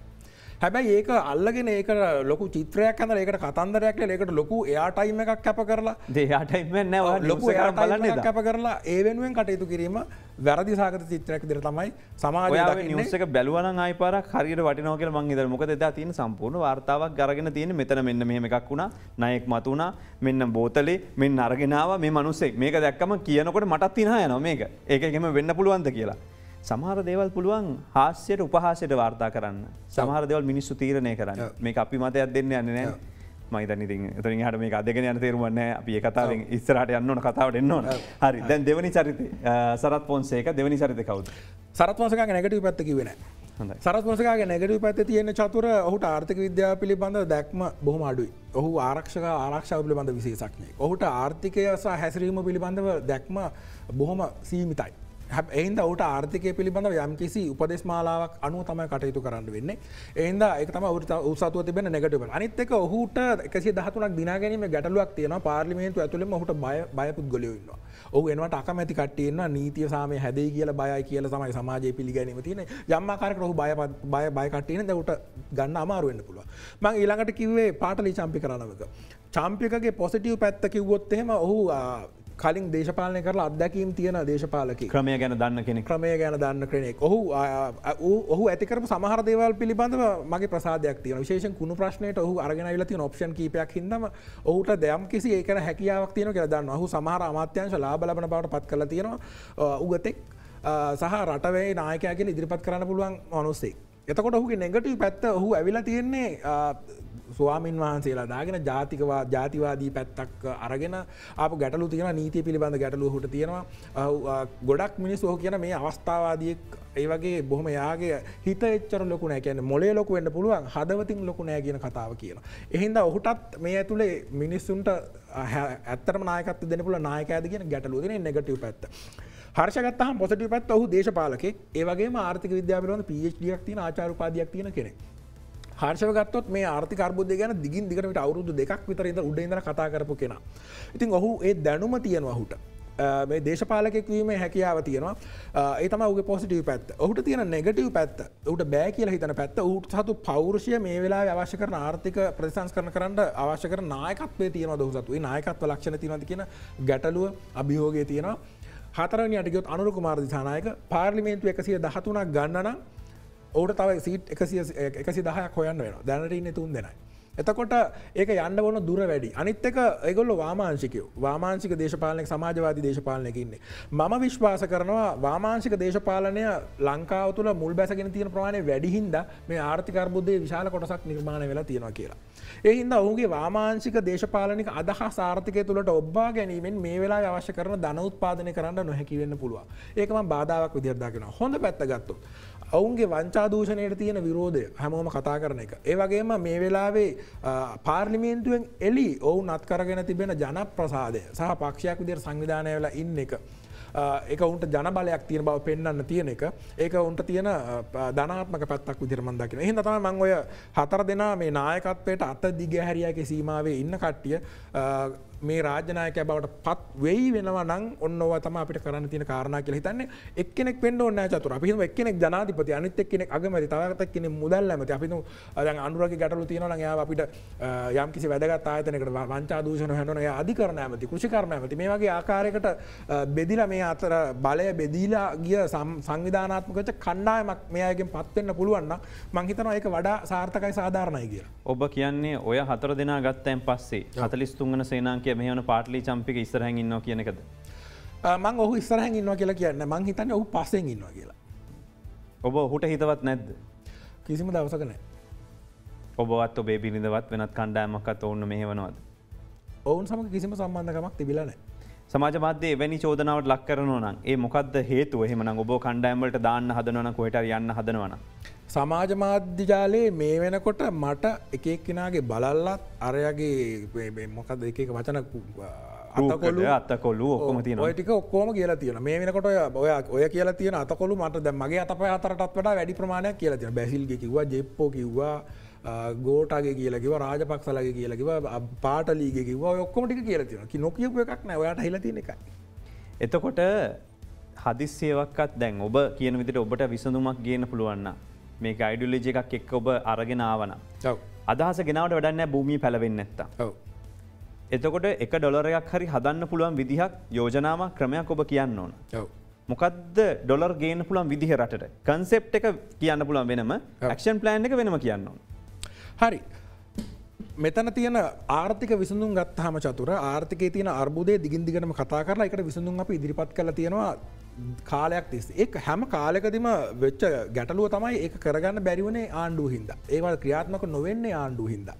හැබැයි ඒක අල්ලගෙන ඒක ලොකු චිත්‍රයක් හදලා ඒකට කතන්දරයක් කියලා ඒකට ලොකු එයා ටයිම් එකක් කැප කරලා එයා ටයිම් එක නෑ ඔය ලොකු එයා ටයිම් එකක් කැප කරලා ඒ වෙනුවෙන් කටයුතු කිරීම වැරදි සාගත චිත්‍රයක් විදිහට තමයි සමාජය දකින්නේ. නිවුස් එක බැලුවා නම් ආයි පාරක් හරියට වටිනවා කියලා මං හිතනවා. මොකද එදා තියෙන සම්පූර්ණ වාර්තාවක් අරගෙන තියෙන්නේ මෙතන මෙන්න මෙහෙම එකක් වුණා. නායක මතුණා. මෙන්න බෝතලේ මෙන්න අරගෙන ආවා මේ මිනිස්සෙක්. මේක දැක්කම කියනකොට මටත් තිනහා යනවා මේක. ඒක එහෙම වෙන්න පුළුවන්ද කියලා. සමහර දේවල් පුළුවන් හාස්‍යයට උපහාසයට වාර්තා කරන්න. සමහර දේවල් මිනිස්සු තීරණය කරන්න. මේක අපි මතයක් දෙන්න යන්නේ නැහැ. මම හිතන්නේ ඉතින් එතනින් එහාට මේක අදගෙන යන තේරුමක් නැහැ. අපි මේ කතාවෙන් ඉස්සරහට යන්න ඕන කතාවට එන්න ඕන. හරි. දැන් දෙවෙනි චරිතේ සරත් පොන්සේක දෙවෙනි චරිතේ කවුද? සරත් පොන්සේකාගේ නෙගටිව් පැත්ත කිව්වේ නැහැ. හොඳයි. සරත් පොන්සේකාගේ නෙගටිව් පැත්තේ තියෙන චතුර ඔහුට ආර්ථික විද්‍යාව පිළිබඳව දැක්ම බොහොම අඩුයි. ඔහු ආරක්ෂාව පිළිබඳ විශේෂඥයෙක්. ඔහුට ආර්ථිකය සහ හැසිරීම පිළිබඳව දැක්ම බොහොම සීමිතයි. එහින්ද ඔහුට ආර්ථිකය පිළිබඳව යම්කිසි උපදෙස් මාලාවක් අනුව තමයි කටයුතු කරන්න වෙන්නේ. එහින්ද ඒක තමයි ඔහුට සතුව තිබෙන නෙගටිව් එක. අනිත් එක ඔහුට 113ක් දිනා ගැනීමේ ගැටලුවක් තියෙනවා. පාර්ලිමේන්තුව ඇතුළෙම ඔහුට බය පුද්ගලයෝ ඉන්නවා. ඔහු එනවට අකමැති කට්ටිය ඉන්නවා. නීතිය සාමය හැදෙයි කියලා බයයි කියලා තමයි සමාජයේ පිළිගැනීම තියෙන්නේ. යම් ආකාරයකට ඔහු බය කට්ටිය ඉන්නේ. දැන් උට ගන්න අමාරු වෙන්න පුළුවන්. මම ඊළඟට කිව්වේ පාටලි චම්පි කරනවක. චම්පිකගේ පොසිටිව් පැත්ත කිව්වොත් එහෙම ඔහු කලින් දේශපාලනය කරලා අත්දැකීම් තියෙන දේශපාලකෙක්. ක්‍රමය ගැන දන්න කෙනෙක්. ක්‍රමය ගැන දන්න කෙනෙක්. ඔහු ඇති කරපු සමහර දේවල් පිළිබඳව මගේ ප්‍රසාදයක් තියෙනවා. විශේෂයෙන් කුණු ප්‍රශ්නයට ඔහු අරගෙන ආවිලා තියෙන ඔප්ෂන් කීපයක් හින්දාම ඔහුට දැම් කිසි ඒකන හැකියාවක් තියෙනවා කියලා දන්නවා. ඔහු සමහර අමාත්‍යාංශ ලාභ ලබන බවට පත් කරලා තියෙනවා. උගතෙක් සහ රටවේ නායකයා කියලා ඉදිරිපත් කරන්න පුළුවන් මිනිස්සෙක්. එතකොට ඔහුගේ නෙගටිව් පැත්ත ඔහු ඇවිල්ලා තියෙන්නේ ස්වාමින් වහන්සේලා දාගෙන ජාතිවාදී පැත්තක් අරගෙන ආපු ගැටලු තියෙනවා. නීතිය පිළිබඳ ගැටලු ඔහුට තියෙනවා. ගොඩක් මිනිස්සු ඔහු කියන මේ අවස්ථාවාදියෙක් ඒ වගේ බොහොම යාගේ හිත එච්චර ලොකු නැහැ. කියන්නේ මොලේ ලොකු වෙන්න පුළුවන් හදවතින් ලොකු නැහැ කියන කතාව කියනවා. ඒ හින්දා ඔහුටත් මේ ඇතුලේ මිනිස්සුන්ට ඇත්තටම නායකත්වය දෙන්න පුළුවන් නායකයාද කියන ගැටලුව තියෙන නෙගටිව් පැත්ත. හර්ෂ ගත්තාම පොසිටිව් පැත්ත ඔහු දේශපාලකෙක්. ඒ වගේම ආර්ථික විද්‍යාව පිළිබඳ PhD එකක් තියෙන ආචාර්ය උපාධියක් තියෙන කෙනෙක්. හර්ෂව ගත්තොත් මේ ආර්ථික අර්බුදය ගැන දිගින් දිගට අවුරුදු 2ක් විතර ඉඳලා උඩ ඉඳලා කතා කරපු කෙනා. ඉතින් ඔහු ඒ දැනුම තියෙනවා ඔහුට. මේ දේශපාලකෙක් වීමේ හැකියාව තියෙනවා. ඒ තමයි ඔහුගේ පොසිටිව් පැත්ත. ඔහුට තියෙන නෙගටිව් පැත්ත, ඔහුට බෑ කියලා හිතන පැත්ත, ඔහුට සතු පෞරුෂය මේ වෙලාවේ අවශ්‍ය කරන ආර්ථික ප්‍රතිසංස්කරණ කරන්න අවශ්‍ය කරන නායකත්වයේ තියෙනවද ඔහු සතු? ඒ නායකත්ව ලක්ෂණ තියෙනවද කියන ගැටලුව අභියෝගය තියෙනවා. හතරවෙනියට ගියොත් අනුර කුමාර දිසානායක පාර්ලිමේන්තුව 113ක් ගන්න නම් ඔහුට තව සීට් 110ක් හොයන්න වෙනවා. දැනට ඉන්නේ 3 දෙනයි. එතකොට ඒක යන්න ඕන දුර වැඩි. අනිත් එක ඒගොල්ලෝ වාමාංශිකයෝ. වාමාංශික දේශපාලනයක සමාජවාදී දේශපාලනයක ඉන්නේ. මම විශ්වාස කරනවා වාමාංශික දේශපාලනය ලංකාව තුළ මුල් බැසගෙන තියෙන ප්‍රමාණය වැඩි හින්දා මේ ආර්ථික අර්බුදයේ විශාල කොටසක් නිර්මාණය වෙලා තියෙනවා කියලා. ඒ හින්දා ඔහුගේ වාමාංශික දේශපාලනික අදහස් ආර්ථිකය තුළට ඔබ්බා ගැනීමෙන් මේ වෙලාවේ අවශ්‍ය කරන ධන උත්පාදනය කරන්න නොහැකි වෙන්න පුළුවන්. ඒක මම බාධාවක් විදිහට දාගෙනවා. හොඳ පැත්ත ගත්තොත් ඔවුන්ගේ වංචා දූෂණයට තියෙන විරෝධය හැමෝම කතා කරන එක. ඒ වගේම මේ වෙලාවේ පාර්ලිමේන්තුවෙන් එලි ඔවුන් අත්කරගෙන තිබෙන ජනප්‍රසාදය සහ පක්ෂයක් විදිහට සංවිධානය වෙලා ඉන්න එක. ඒක උන්ට ජනබලයක් තියෙන බව පෙන්වන්න තියෙන එක. ඒක උන්ට තියෙන ධනාත්මක පැත්තක් විදිහට මම දකිනවා. එහෙනම් තමයි මම ඔය 4 දෙනා මේ නායකත්වයට අත දිගහැරියාගේ සීමාවේ ඉන්න කට්ටිය මේ රාජ්‍ය නායකයා බවට පත් වෙයි වෙනවා නම් ඔන්න ඔය තමයි අපිට කරන්න තියෙන කාරණා කියලා හිතන්නේ. එක්කෙනෙක් වෙන්න ඕනේ නැහැ චතුර. අපි හිතමු එක්කෙනෙක් ජනාධිපති, අනිත් එක්කෙනෙක් අගමැති, තවත් එක්කෙනෙක් මුදල් ඇමති. අපි හිතමු දැන් අනුරගේ ගැටලු තියෙනවා නම් එයාව අපිට යම් කිසි වැදගත් ආයතනයකට වංචා දූෂණ හොයනවා. එයා අධිකරණ ඇමති, කෘෂිකර්ම ඇමති. මේ වගේ ආකාරයකට බෙදිලා මේ අතර බලය බෙදීලා ගිය සංවිධානාත්මක වෙච්ච කණ්ඩායමක් මේ අයගෙන් පත් වෙන්න පුළුවන් නම් මම හිතනවා ඒක වඩා සාර්ථකයි සාධාරණයි කියලා. ඔබ කියන්නේ ඔය 4 දෙනා ගත්තයින් පස්සේ 43 වෙනි සේනාංකය මෙහෙවන පාටලි චම්පික ඉස්සරහින් ඉන්නවා කියන එකද? මම ඔහු ඉස්සරහින් ඉන්නවා කියලා කියන්නේ මම හිතන්නේ ඔහු පස්සෙන් ඉන්නවා කියලා. ඔබ ඔහුට හිතවත් නැද්ද? කිසිම දවසක නැහැ. ඔබවත් ඔබේ බිරිඳවත් වෙනත් කණ්ඩායමක්වත් ඔවුන් මෙහෙවනවද? ඔවුන් සමග කිසිම සම්බන්ධකමක් තිබිලා නැහැ. සමාජ මාධ්‍යයේ එවැනි චෝදනාවට ලක් කරනවා නම් ඒ මොකද්ද හේතුව? එහෙමනම් ඔබ කණ්ඩායම් වලට දාන්න හදනවා නම් කොහෙට හරි යන්න හදනවා නම් සමාජ මාධ්‍ය ජාලයේ මේ වෙනකොට මට එක එක්කිනාගේ බලල්ලත් අරයාගේ මොකක්ද එක එක වචන අතකොළු ඔක්කොම තියෙනවා. ඔය ටික ඔක්කොම කියලා තියෙනවා. මේ වෙනකොට ඔය කියලා තියෙන අතකොළු මට දැන් මගේ අතපය අතරටත් වඩා වැඩි ප්‍රමාණයක් කියලා තියෙනවා. බැසිල්ගේ කිව්වා, ජෙප්පෝ කිව්වා, ගෝටාගේ කියලා කිව්වා, රාජපක්ෂලාගේ කියලා කිව්වා, පාටලීගේ කිව්වා. ඔය ඔක්කොම ටික කියලා තියෙනවා. නොකියපු එකක් නැහැ. ඔයාට හිලා තියෙන එකයි. එතකොට හදිස්සියවක්වත් දැන් ඔබ කියන විදිහට ඔබට විසඳුමක් ගේන්න පුළුවන් නම් මේක අයිඩියොලොජි එකක් එක්ක ඔබ අරගෙන ආවනම් අදහස ගෙනාවට වැඩක් නැහැ භූමිය පැලවෙන්නේ නැත්තම්. එතකොට $1 හරි හදන්න පුළුවන් විදිහක් යෝජනාවක් ක්‍රමයක් ඔබ කියන්න ඕන. මොකද්ද ඩොලර් ගේන්න පුළුවන් විදිහ රටට? කන්සෙප්ට් එක කියන්න පුළුවන් වෙනම, ඇක්ෂන් ප්ලෑන් එක වෙනම කියන්න ඕන. හරි. මෙතන තියෙන ආර්ථික විසඳුම් ගත්තාම චතුර ආර්ථිකයේ තියෙන අර්බුදය දිගින් දිගටම කතා කරලා ඒකට විසඳුම් අපි ඉදිරිපත් කරලා තියෙනවා කාලයක් තිස්සේ. ඒක හැම කාලයකදීම වෙච්ච ගැටලුව තමයි ඒක කරගන්න බැරි වුණේ ආණ්ඩුව හින්දා. ඒවල් ක්‍රියාත්මක නොවෙන්නේ ආණ්ඩුව හින්දා.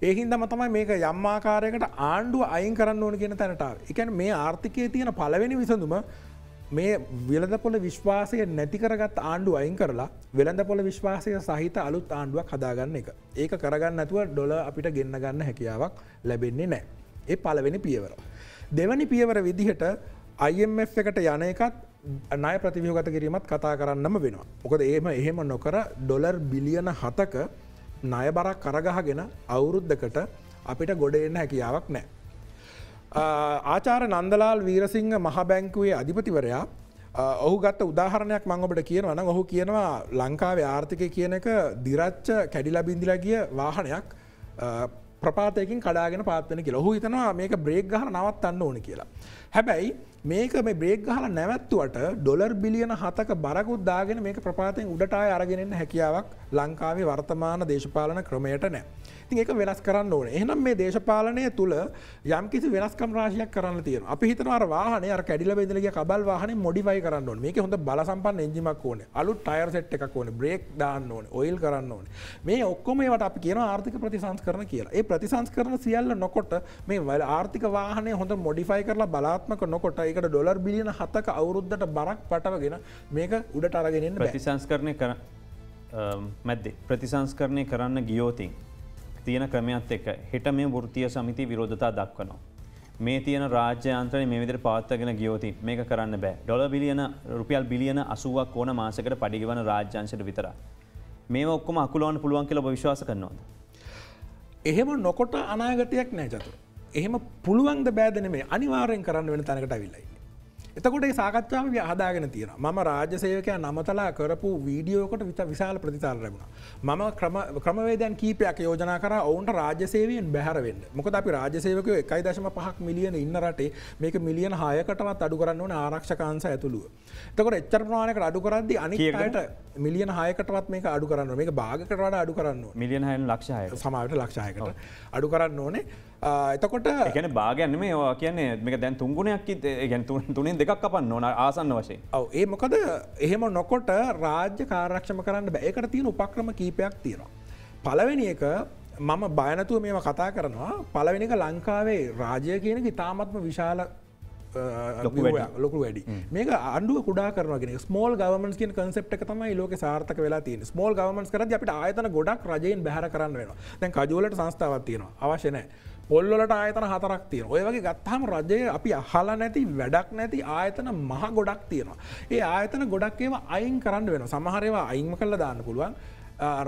ඒ හින්දාම තමයි මේක යම් ආකාරයකට ආණ්ඩුව අයින් කරන්න ඕන කියන තැනට ආවේ. ඒ කියන්නේ මේ ආර්ථිකයේ තියෙන පළවෙනි විසඳුම මේ වෙළඳපොළ විශ්වාසය නැති කරගත් ආණ්ඩුව අයින් කරලා වෙළඳපොළ විශ්වාසය සහිත අලුත් ආණ්ඩුවක් හදාගන්න එක. ඒක කරගන්න නැතුව ඩොලර් අපිට ගෙන්න ගන්න හැකියාවක් ලැබෙන්නේ නැහැ. ඒ පළවෙනි පියවර. දෙවෙනි පියවර විදිහට IMF එකට යන එකත් ණය ප්‍රතිව්‍යුහගත කිරීමත් කතා කරන්නම වෙනවා. මොකද එහෙම නොකර ඩොලර් බිලියන 7ක ණය බරක් කරගහගෙන අවුරුද්දකට අපිට ගොඩ එන්න හැකියාවක් නැහැ. ආචාර්ය නන්දලාල් වීරසිංහ මහ බැංකුවේ අධිපතිවරයා ඔහු ගත්ත උදාහරණයක් මම ඔබට කියනවා නම් ඔහු කියනවා ලංකාවේ ආර්ථිකය කියන එක දිරච්ච කැඩිලා බිඳිලා ගිය වාහනයක් ප්‍රපාතයකින් කඩාගෙන පාත් වෙන කියලා. ඔහු හිතනවා මේක බ්‍රේක් ගහලා නවත්තන්න ඕනේ කියලා. හැබැයි මේක මේ බ්‍රේක් ගහලා නැවැත්තුවට ඩොලර් බිලියන 7ක බරකුත් දාගෙන මේක ප්‍රපාතයෙන් උඩට ආය අරගෙන එන්න හැකියාවක් ලංකාවේ වර්තමාන දේශපාලන ක්‍රමයට නැහැ. ඉතින් ඒක වෙනස් කරන්න ඕනේ. එහෙනම් මේ දේශපාලනය තුල යම්කිසි වෙනස්කම් රාශියක් කරන්න තියෙනවා. අපි හිතනවා අර වාහනේ අර කැඩිලා බෙදලා ගිය කබල් වාහනේ මොඩිෆයි කරන්න ඕනේ. මේකේ හොඳ බල සම්පන්න එන්ජිමක් ඕනේ. අලුත් ටයර් සෙට් එකක් ඕනේ. බ්‍රේක් දාන්න ඕනේ. ඔයිල් කරන්න ඕනේ. මේ ඔක්කොම ඒවට අපි කියනවා ආර්ථික ප්‍රතිසංස්කරණ කියලා. ඒ ප්‍රතිසංස්කරණ සියල්ල නොකොට මේ ආර්ථික වාහනේ හොඳ මොඩිෆයි කරලා බලාත්මක නොකොට ඒකට ඩොලර් බිලියන 7ක අවුරුද්දට බරක් පටවගෙන මේක උඩට අරගෙන එන්න බෑ. ප්‍රතිසංස්කරණය මැද්දේ ප්‍රතිසංස්කරණය කරන්න ගියෝතින් තියෙන ක්‍රමයක් එක්ක හෙට මේ වෘත්තීය සමිති විරෝධතා දක්වනවා. මේ තියෙන රාජ්‍ය යන්ත්‍රණය මේ විදිහට පවත්වාගෙන ගියොත් මේක කරන්න බෑ. රුපියල් බිලියන 80ක් ඕන මාසයකට පඩි ගෙවන රාජ්‍ය අංශයට විතරයි. මේව ඔක්කොම අකුලවන්න පුළුවන් කියලා ඔබ විශ්වාස කරනවද? එහෙම නොකොට අනාගතයක් නැහැ චතුර. එහෙම පුළුවන් ද බෑද නෙමෙයි අනිවාර්යෙන් කරන්න වෙන තැනකට අවිල්ලා ඉන්නේ. එතකොට ඒ සාකච්ඡාව හදාගෙන තියෙනවා. මම රාජ්‍ය සේවකයන් නමතලා කරපු වීඩියෝකට විශාල ප්‍රතිචාර ලැබුණා. මම ක්‍රමවේදයන් කීපයක් යෝජනා කරා ඔවුන්ට රාජ්‍ය සේවයෙන් බැහැර වෙන්න. මොකද අපි රාජ්‍ය සේවකයෝ 1.5 මිලියන ඉන්න රටේ මේක මිලියන 6කටවත් අඩු කරන්න ඕනේ ආරක්ෂක අංශ ඇතුළුව. එතකොට එච්චර ප්‍රමාණයකට අඩු කරද්දී අනිත් අයට මිලියන 6කටවත් මේක අඩු කරන්න ඕනේ. මේක භාගයකට වඩා අඩු කරන්න ඕනේ. මිලියන 6 ලක්ෂ 6කට. සමාවට ලක්ෂ 6කට අඩු කරන්න ඕනේ. එතකොට ඒ කියන්නේ භාගයක් නෙමෙයි ඔය කියන්නේ මේක දැන් 3 ගුණයක් ඒ කියන්නේ 3න් 2ක් කපන්න ඕන ආසන්න වශයෙන්. ඔව් ඒ මොකද එහෙම නොකොට රාජ්‍ය කාර්යක්ෂම කරන්න බෑ. ඒකට තියෙන උපක්‍රම කීපයක් තියෙනවා. පළවෙනි එක මම බය නැතුව මේව කතා කරනවා. පළවෙනි එක ලංකාවේ රාජ්‍ය කියන එක ඉතාමත්ම විශාල ලොකු වැඩි මේක අන්ඩුව කුඩා කරන ස්මෝල් ගවමන්ස් කියන කන්සෙප් එක තමයි ලෝකේ සාර්ථක වෙලා තියෙන්නේ. ස්මෝල් ගවමන්ස් කරද්දී අපිට ආයතන ගොඩක් රජයෙන් බැහැර කරන්න වෙනවා. දැන් කජුවලට සංස්ථාවක් තියෙනවා. අවශ්‍ය නැහැ. පොල්වලට ආයතන 4ක් තියෙනවා. ඔය වගේ ගත්තාම රජයේ අපි අහලා නැති වැඩක් නැති ආයතන මහ ගොඩක් තියෙනවා. ඒ ආයතන ගොඩක් ඒවා අයින් කරන්න වෙනවා. සමහර ඒවා අයින්ම කරලා දාන්න පුළුවන්.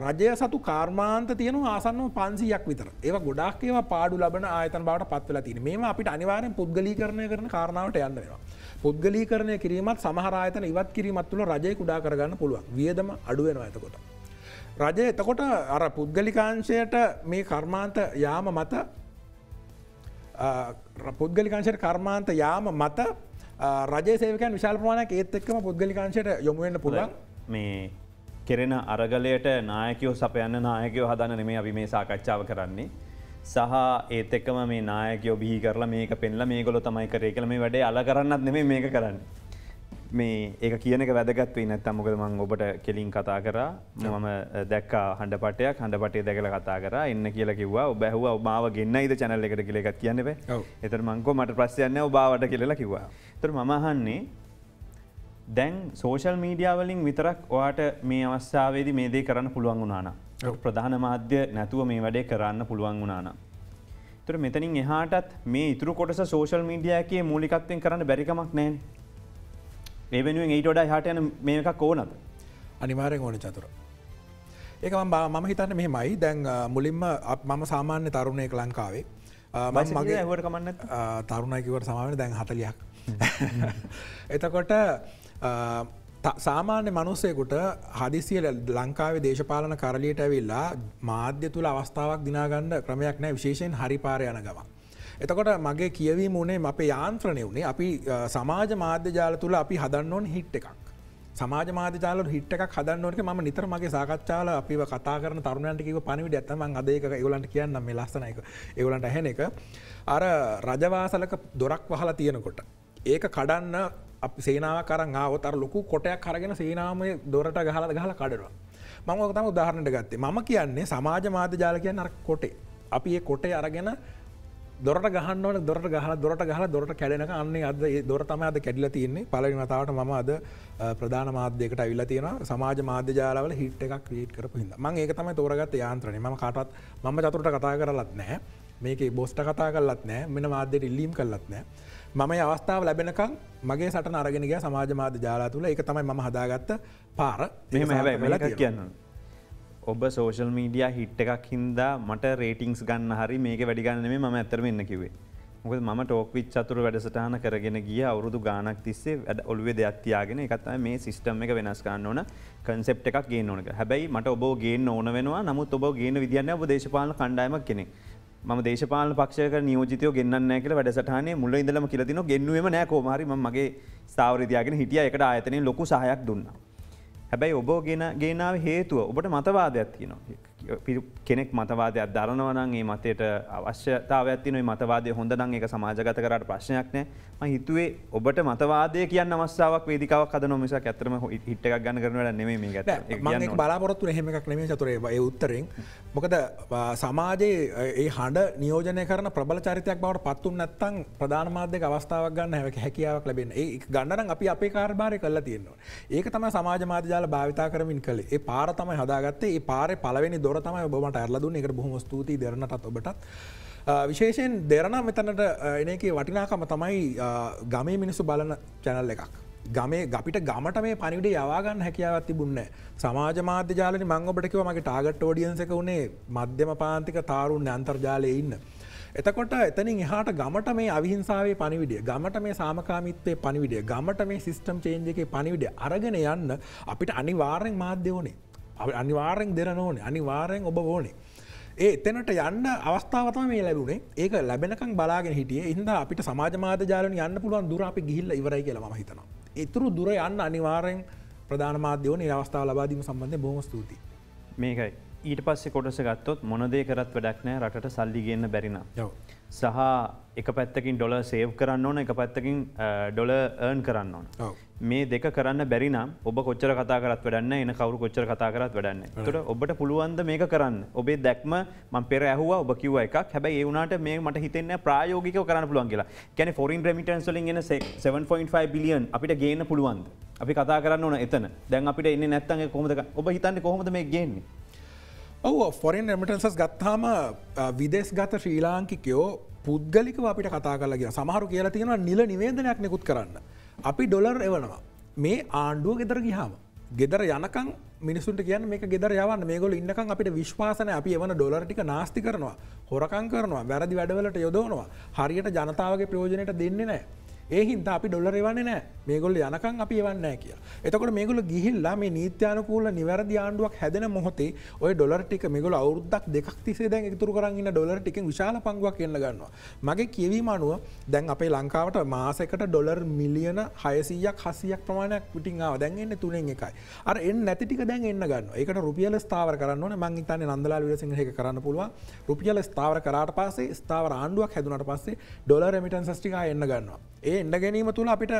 රජය සතු කාර්මාන්ත තියෙනවා ආසන්නව 500ක් විතර. ඒවා ගොඩක් ඒවා පාඩු ලබන ආයතන බවට පත් වෙලා තියෙනවා. මේවා අපිට අනිවාර්යෙන් පුද්ගලීකරණය කරන කාරණාවට යන්න වෙනවා. පුද්ගලීකරණය කිරීමත් සමහර ආයතන ඉවත් කිරීමත් තුළ රජය කුඩා කරගන්න පුළුවන්. වියදම අඩු වෙනවා එතකොට. රජය එතකොට අර පුද්ගලිකාංශයට මේ කර්මාන්ත යාම මත පුද්ගලිකාංශයට කර්මාන්ත යාම මත රජයේ සේවකයන් විශාල ප්‍රමාණයක් ඒත් එක්කම පුද්ගලිකාංශයට යොමු වෙන්න පුළුවන්. මේ කෙරෙන අරගලයට නායකයෝ සපයන්න නායකයෝ හදන්න නෙමේ අපි මේ සාකච්ඡාව කරන්නේ. සහ ඒත් එක්කම මේ නායකයෝ බිහි කරලා මේක පෙන්ලා මේගොල්ලෝ තමයි කරේ කියලා මේ වැඩේ අල කරන්නත් නෙමෙයි මේක කරන්නේ. මේ ඒක කියන එක වැදගත් වෙයි නැත්තම් මොකද මම ඔබට කෙලින් කතා කරා. මම දැක්කා හඬපටේ දැකලා කතා කරා එන්න කියලා කිව්වා. ඔබ ඇහුවා ඔබ මාව ගෙන්නයිද channel එකට කියලා එකක් කියන්න බෑ. ඔව්. ඒතර මං කිව්වා මට ප්‍රශ්නයක් නැහැ ඔබ ආවට කියලා කිව්වා. ඒතර මම අහන්නේ දැන් සෝෂල් මීඩියා වලින් විතරක් ඔයාට මේ අවස්ථාවේදී මේ දේ කරන්න පුළුවන් වුණා නම් ප්‍රධාන මාධ්‍ය නැතුව මේ වැඩේ කරන්න පුළුවන් වුණා නම් ඒතර මෙතනින් එහාටත් මේ ඉතුරු කොටස සෝෂල් මීඩියා එකේ මූලිකත්වයෙන් කරන්න බැරි කමක් නැහැනේ. ඒ වෙනුවෙන් ඊට වඩා එහාට යන මේකක් ඕනද? අනිවාර්යෙන් ඕනේ චතුර. ඒක මම හිතන්නේ මෙහෙමයි. දැන් මුලින්ම මම සාමාන්‍ය තරුණයෙක් ලංකාවේ. මම මගේ ඇහුවට කමක් නැත්නම් තරුණයි කිව්වට සමාවෙන්න දැන් 40ක්. එතකොට සාමාන්‍ය මනුස්සයෙකුට හදිසිය ලංකාවේ දේශපාලන කරලියට ඇවිල්ලා මාධ්‍ය තුල අවස්ථාවක් දිනාගන්න ක්‍රමයක් නැහැ විශේෂයෙන් හරි පාර යන ගමන්. එතකොට මගේ කියවීම උනේ අපේ යාන්ත්‍රණය උනේ අපි සමාජ මාධ්‍ය ජාල තුල අපි හදන්න ඕනේ හිට් එකක්. සමාජ මාධ්‍ය ජාල වල හිට් එකක් හදන්න ඕනේ මම නිතර මගේ සාකච්ඡාවල අපිව කතා කරන තරුණයන්ට කිව්ව පණිවිඩයක් තමයි මම අද ඒක ඒගොල්ලන්ට කියන්නම් මේ ලස්සන එක. ඒගොල්ලන්ට ඇහෙන එක අර රජවාසලක දොරක් වහලා තියෙනකොට ඒක කඩන්න අපි සේනාවක් අරන් ආවොත් අර ලොකු කොටයක් අරගෙන සේනාවේ දොරට ගහලා කඩනවා. මම ඔක තමයි උදාහරණයක් ගත්තේ. මම කියන්නේ සමාජ මාධ්‍ය ජාල කියන්නේ අර කොටේ. අපි මේ කොටේ අරගෙන දොරට ගහන්න ඕනේ දොරට ගහලා කැඩෙනක අන්නේ අද ඒ දොර තමයි අද කැඩිලා තියෙන්නේ. පළවෙනි වතාවට මම අද ප්‍රධාන මාධ්‍යයකට අවිල්ලා තියෙනවා. සමාජ මාධ්‍ය ජාලවල හිට් එකක් ක්‍රියේට් කරපු හින්දා. මම ඒක තමයි තෝරගත්තේ යාන්ත්‍රණය. මම කාටවත් මම චතුරට කතා කරලත් නැහැ. මේකේ බොස්ට කතා කරලත් නැහැ. මෙන්න මාධ්‍යට ඉල්ලීම් කරලත් නැහැ. මම මේ අවස්ථාව ලැබෙනකම් මගේ සටන අරගෙන ගියා සමාජ මාධ්‍ය ජාලා තුල. ඒක තමයි මම හදාගත්ත පාර. මෙහෙම හැබැයි මේක කියන්න. ඔබ සෝෂල් මීඩියා හිට් එකක් හින්දා මට රේටිංස් ගන්න හරි මේක වැඩි ගන්න නෙමෙයි මම ඇත්තටම එන්න කිව්වේ. මොකද මම ටෝක් විත් චතුර වැඩසටහන කරගෙන ගිය අවුරුදු ගාණක් තිස්සේ ඔළුවේ දෙයක් තියාගෙන ඒකත් තමයි මේ සිස්ටම් එක වෙනස් කරන්න ඕන කන්සෙප්ට් එකක් ගේන්න ඕන කියලා. හැබැයි මට ඔබව ගේන්න ඕන වෙනවා. නමුත් ඔබව ගේන්න විදියක් නැහැ. ඔබ දේශපාලන කණ්ඩායමක් කෙනෙක්. මම දේශපාලන පක්ෂයක නියෝජිතයෝ ගෙන්නන්නේ නැහැ කියලා වැඩසටහනේ මුල ඉඳලම කියලා දිනනවා. ගෙන්නුවේම නැහැ කොහොම හරි මම මගේ ස්ථාවරය තියාගෙන හිටියා. ඒකට ආයතනයෙන් ලොකු සහායක් දුන්නා. හැබැයි ඔබ ගේනාවේ හේතුව ඔබට මතවාදයක් තියෙනවා. කෙනෙක් මතවාදයක් දරනවා නම් ඒ මතයට අවශ්‍යතාවයක් තියෙනවා. මේ මතවාදය හොඳ නම් ඒක සමාජගත කරාට ප්‍රශ්නයක් නැහැ. මම හිතුවේ ඔබට මතවාදය කියන්න අවස්ථාවක් වේදිකාවක් හදනවා මිසක් ඇත්තටම හිට් එකක් ගන්න කරන වැඩක් නෙමෙයි මේක. මම ඒක බලාපොරොත්තු වෙන එහෙම එකක් නෙමෙයි චතුරේ ඒ උත්තරෙන්. මොකද සමාජයේ ඒ හඬ නියෝජනය කරන ප්‍රබල චරිතයක් බවට පත් වුනේ නැත්නම් ප්‍රධාන මාධ්‍යයක අවස්ථාවක් ගන්න හැකියාවක් ලැබෙන්නේ. ඒක ගන්න නම් අපි අපේ කාර්යභාරය කළා තියෙනවා. ඒක තමයි සමාජ මාධ්‍ය ජාල භාවිතා කරමින් කළේ. ඒ පාර තමයි හදාගත්තේ. ඒ පාරේ පළවෙනි දොර තමයි ඔබ මට අරලා දුන්නේ. ඒකට බොහොම ස්තුතියි දෙරණටත් ඔබටත්. විශේෂයෙන් දෙරණ මෙතනට එන එකේ වටිනාකම තමයි ගමේ මිනිස්සු බලන channel එකක්. ගමේ අපිට ගමට මේ පණිවිඩය යවා ගන්න හැකියාවක් තිබුණේ නැහැ. සමාජ මාධ්‍ය ජාලෙනි මම ඔබට කිව්වා මගේ ටාගට් ඔඩියන්ස් එක උනේ මධ්‍යම පාන්තික තාරුණ්‍ය අන්තර්ජාලයේ ඉන්න. එතකොට එතනින් එහාට ගමට මේ අවිහිංසාවේ පණිවිඩය, ගමට මේ සාමකාමීත්වයේ පණිවිඩය, ගමට මේ සිස්ටම් චේන්ජ් එකේ පණිවිඩය අරගෙන යන්න අපිට අනිවාර්යෙන් මාධ්‍ය ඕනේ. අනිවාර්යෙන් දෙරණ ඕනේ. අනිවාර්යෙන් ඔබ ඕනේ. ඒ එතනට යන්න අවස්ථාව තමයි මේ ලැබුණේ. ඒක ලැබෙනකන් බලාගෙන හිටියේ. ඒ හින්දා අපිට සමාජ මාධ්‍ය ජාලවලින් යන්න පුළුවන් දුර අපි ගිහිල්ලා ඉවරයි කියලා මම හිතනවා. ඊතුරු දුර යන්න අනිවාර්යෙන් ප්‍රධාන මාධ්‍ය ඕනේ. ඒ අවස්ථාව ලබා දීම සම්බන්ධයෙන් බොහොම ස්තුතියි. මේකයි. ඊට පස්සේ කොටස ගත්තොත් මොන දේ කරත් වැඩක් නැහැ රටට සල්ලි ගේන්න බැරි නම්. ඔව්. සහ එක පැත්තකින් ඩොලර් සේව් කරන්න ඕන, එක පැත්තකින් ඩොලර් earn කරන්න ඕන. ඔව්. මේ දෙක කරන්න බැරි නම් ඔබ කොච්චර කතා කරත් වැඩක් නැහැ, එන කවුරු කොච්චර කතා කරත් වැඩක් නැහැ. ඒකට ඔබට පුළුවන් ද මේක කරන්න? ඔබේ දැක්ම මම පෙර ඇහුවා, ඔබ කිව්වා එකක්. හැබැයි ඒ වුණාට මේ මට හිතෙන්නේ නැහැ ප්‍රායෝගිකව කරන්න පුළුවන් කියලා. කියන්නේ foreign remittance වලින් එන 7.5 බිලියන් අපිට ගේන්න පුළුවන්ද? අපි කතා කරන්න ඕන එතන. දැන් අපිට එන්නේ නැත්නම් ඒක කොහොමද? ඔබ හිතන්නේ කොහොමද මේක ගේන්නේ? ඔව්, ෆොරින් රෙමිටන්සස් ගත්තාම විදේශගත ශ්‍රී ලාංකිකයෝ පුද්ගලිකව අපිට කතා කරලා කියන සමහරු කියලා තියෙනවා නිල නිවේදනයක් නිකුත් කරන්න. අපි ඩොලර් එවනවා. මේ ආණ්ඩුව ගෙදර ගියාම. ගෙදර යනකම් මිනිසුන්ට කියන්නේ මේක ගෙදර යවන්න. මේගොල්ලෝ ඉන්නකම් අපිට විශ්වාස නැහැ. අපි එවන ඩොලර් ටික නාස්ති කරනවා. හොරකම් කරනවා. වැරදි වැඩවලට යොදවනවා. හරියට ජනතාවගේ ප්‍රයෝජනයට දෙන්නේ නැහැ. ඒ හින්දා අපි ඩොලර් එවන්නේ නැහැ. මේගොල්ලෝ යනකම් අපි එවන්නේ නැහැ කියලා. එතකොට මේගොල්ලෝ ගිහිල්ලා මේ නීත්‍යානුකූල නිවැරදි ආණ්ඩුවක් හැදෙන මොහොතේ ওই ඩොලර් ටික මේගොල්ලෝ අවුරුද්දක් දෙකක් තිස්සේ දැන් ඉතුරු කරන් ඉන්න ඩොලර් ටිකෙන් විශාල පංගුවක් එන්න ගන්නවා. මගේ කියවීම අනුව දැන් අපේ ලංකාවට මාසයකට ඩොලර් මිලියන 600ක් 700ක් ප්‍රමාණයක් පිටින් ආවා. දැන් එන්නේ 3න් 1යි. අර එන්නේ නැති ටික දැන් එන්න ගන්නවා. ඒකට රුපියල ස්ථාවර කරන්න ඕනේ. මං හිතන්නේ නන්දලාල් වීරසිංහ එක කරන්න පුළුවන්. රුපියල ස්ථාවර කරාට පස්සේ ස්ථාවර ආණ්ඩුවක් හැදුනාට පස්සේ ඩොලර් රෙමිටන්සස් ටික ආයෙ එන්න ගන්නවා. ඒ එන්න ගැනීම තුළ අපිට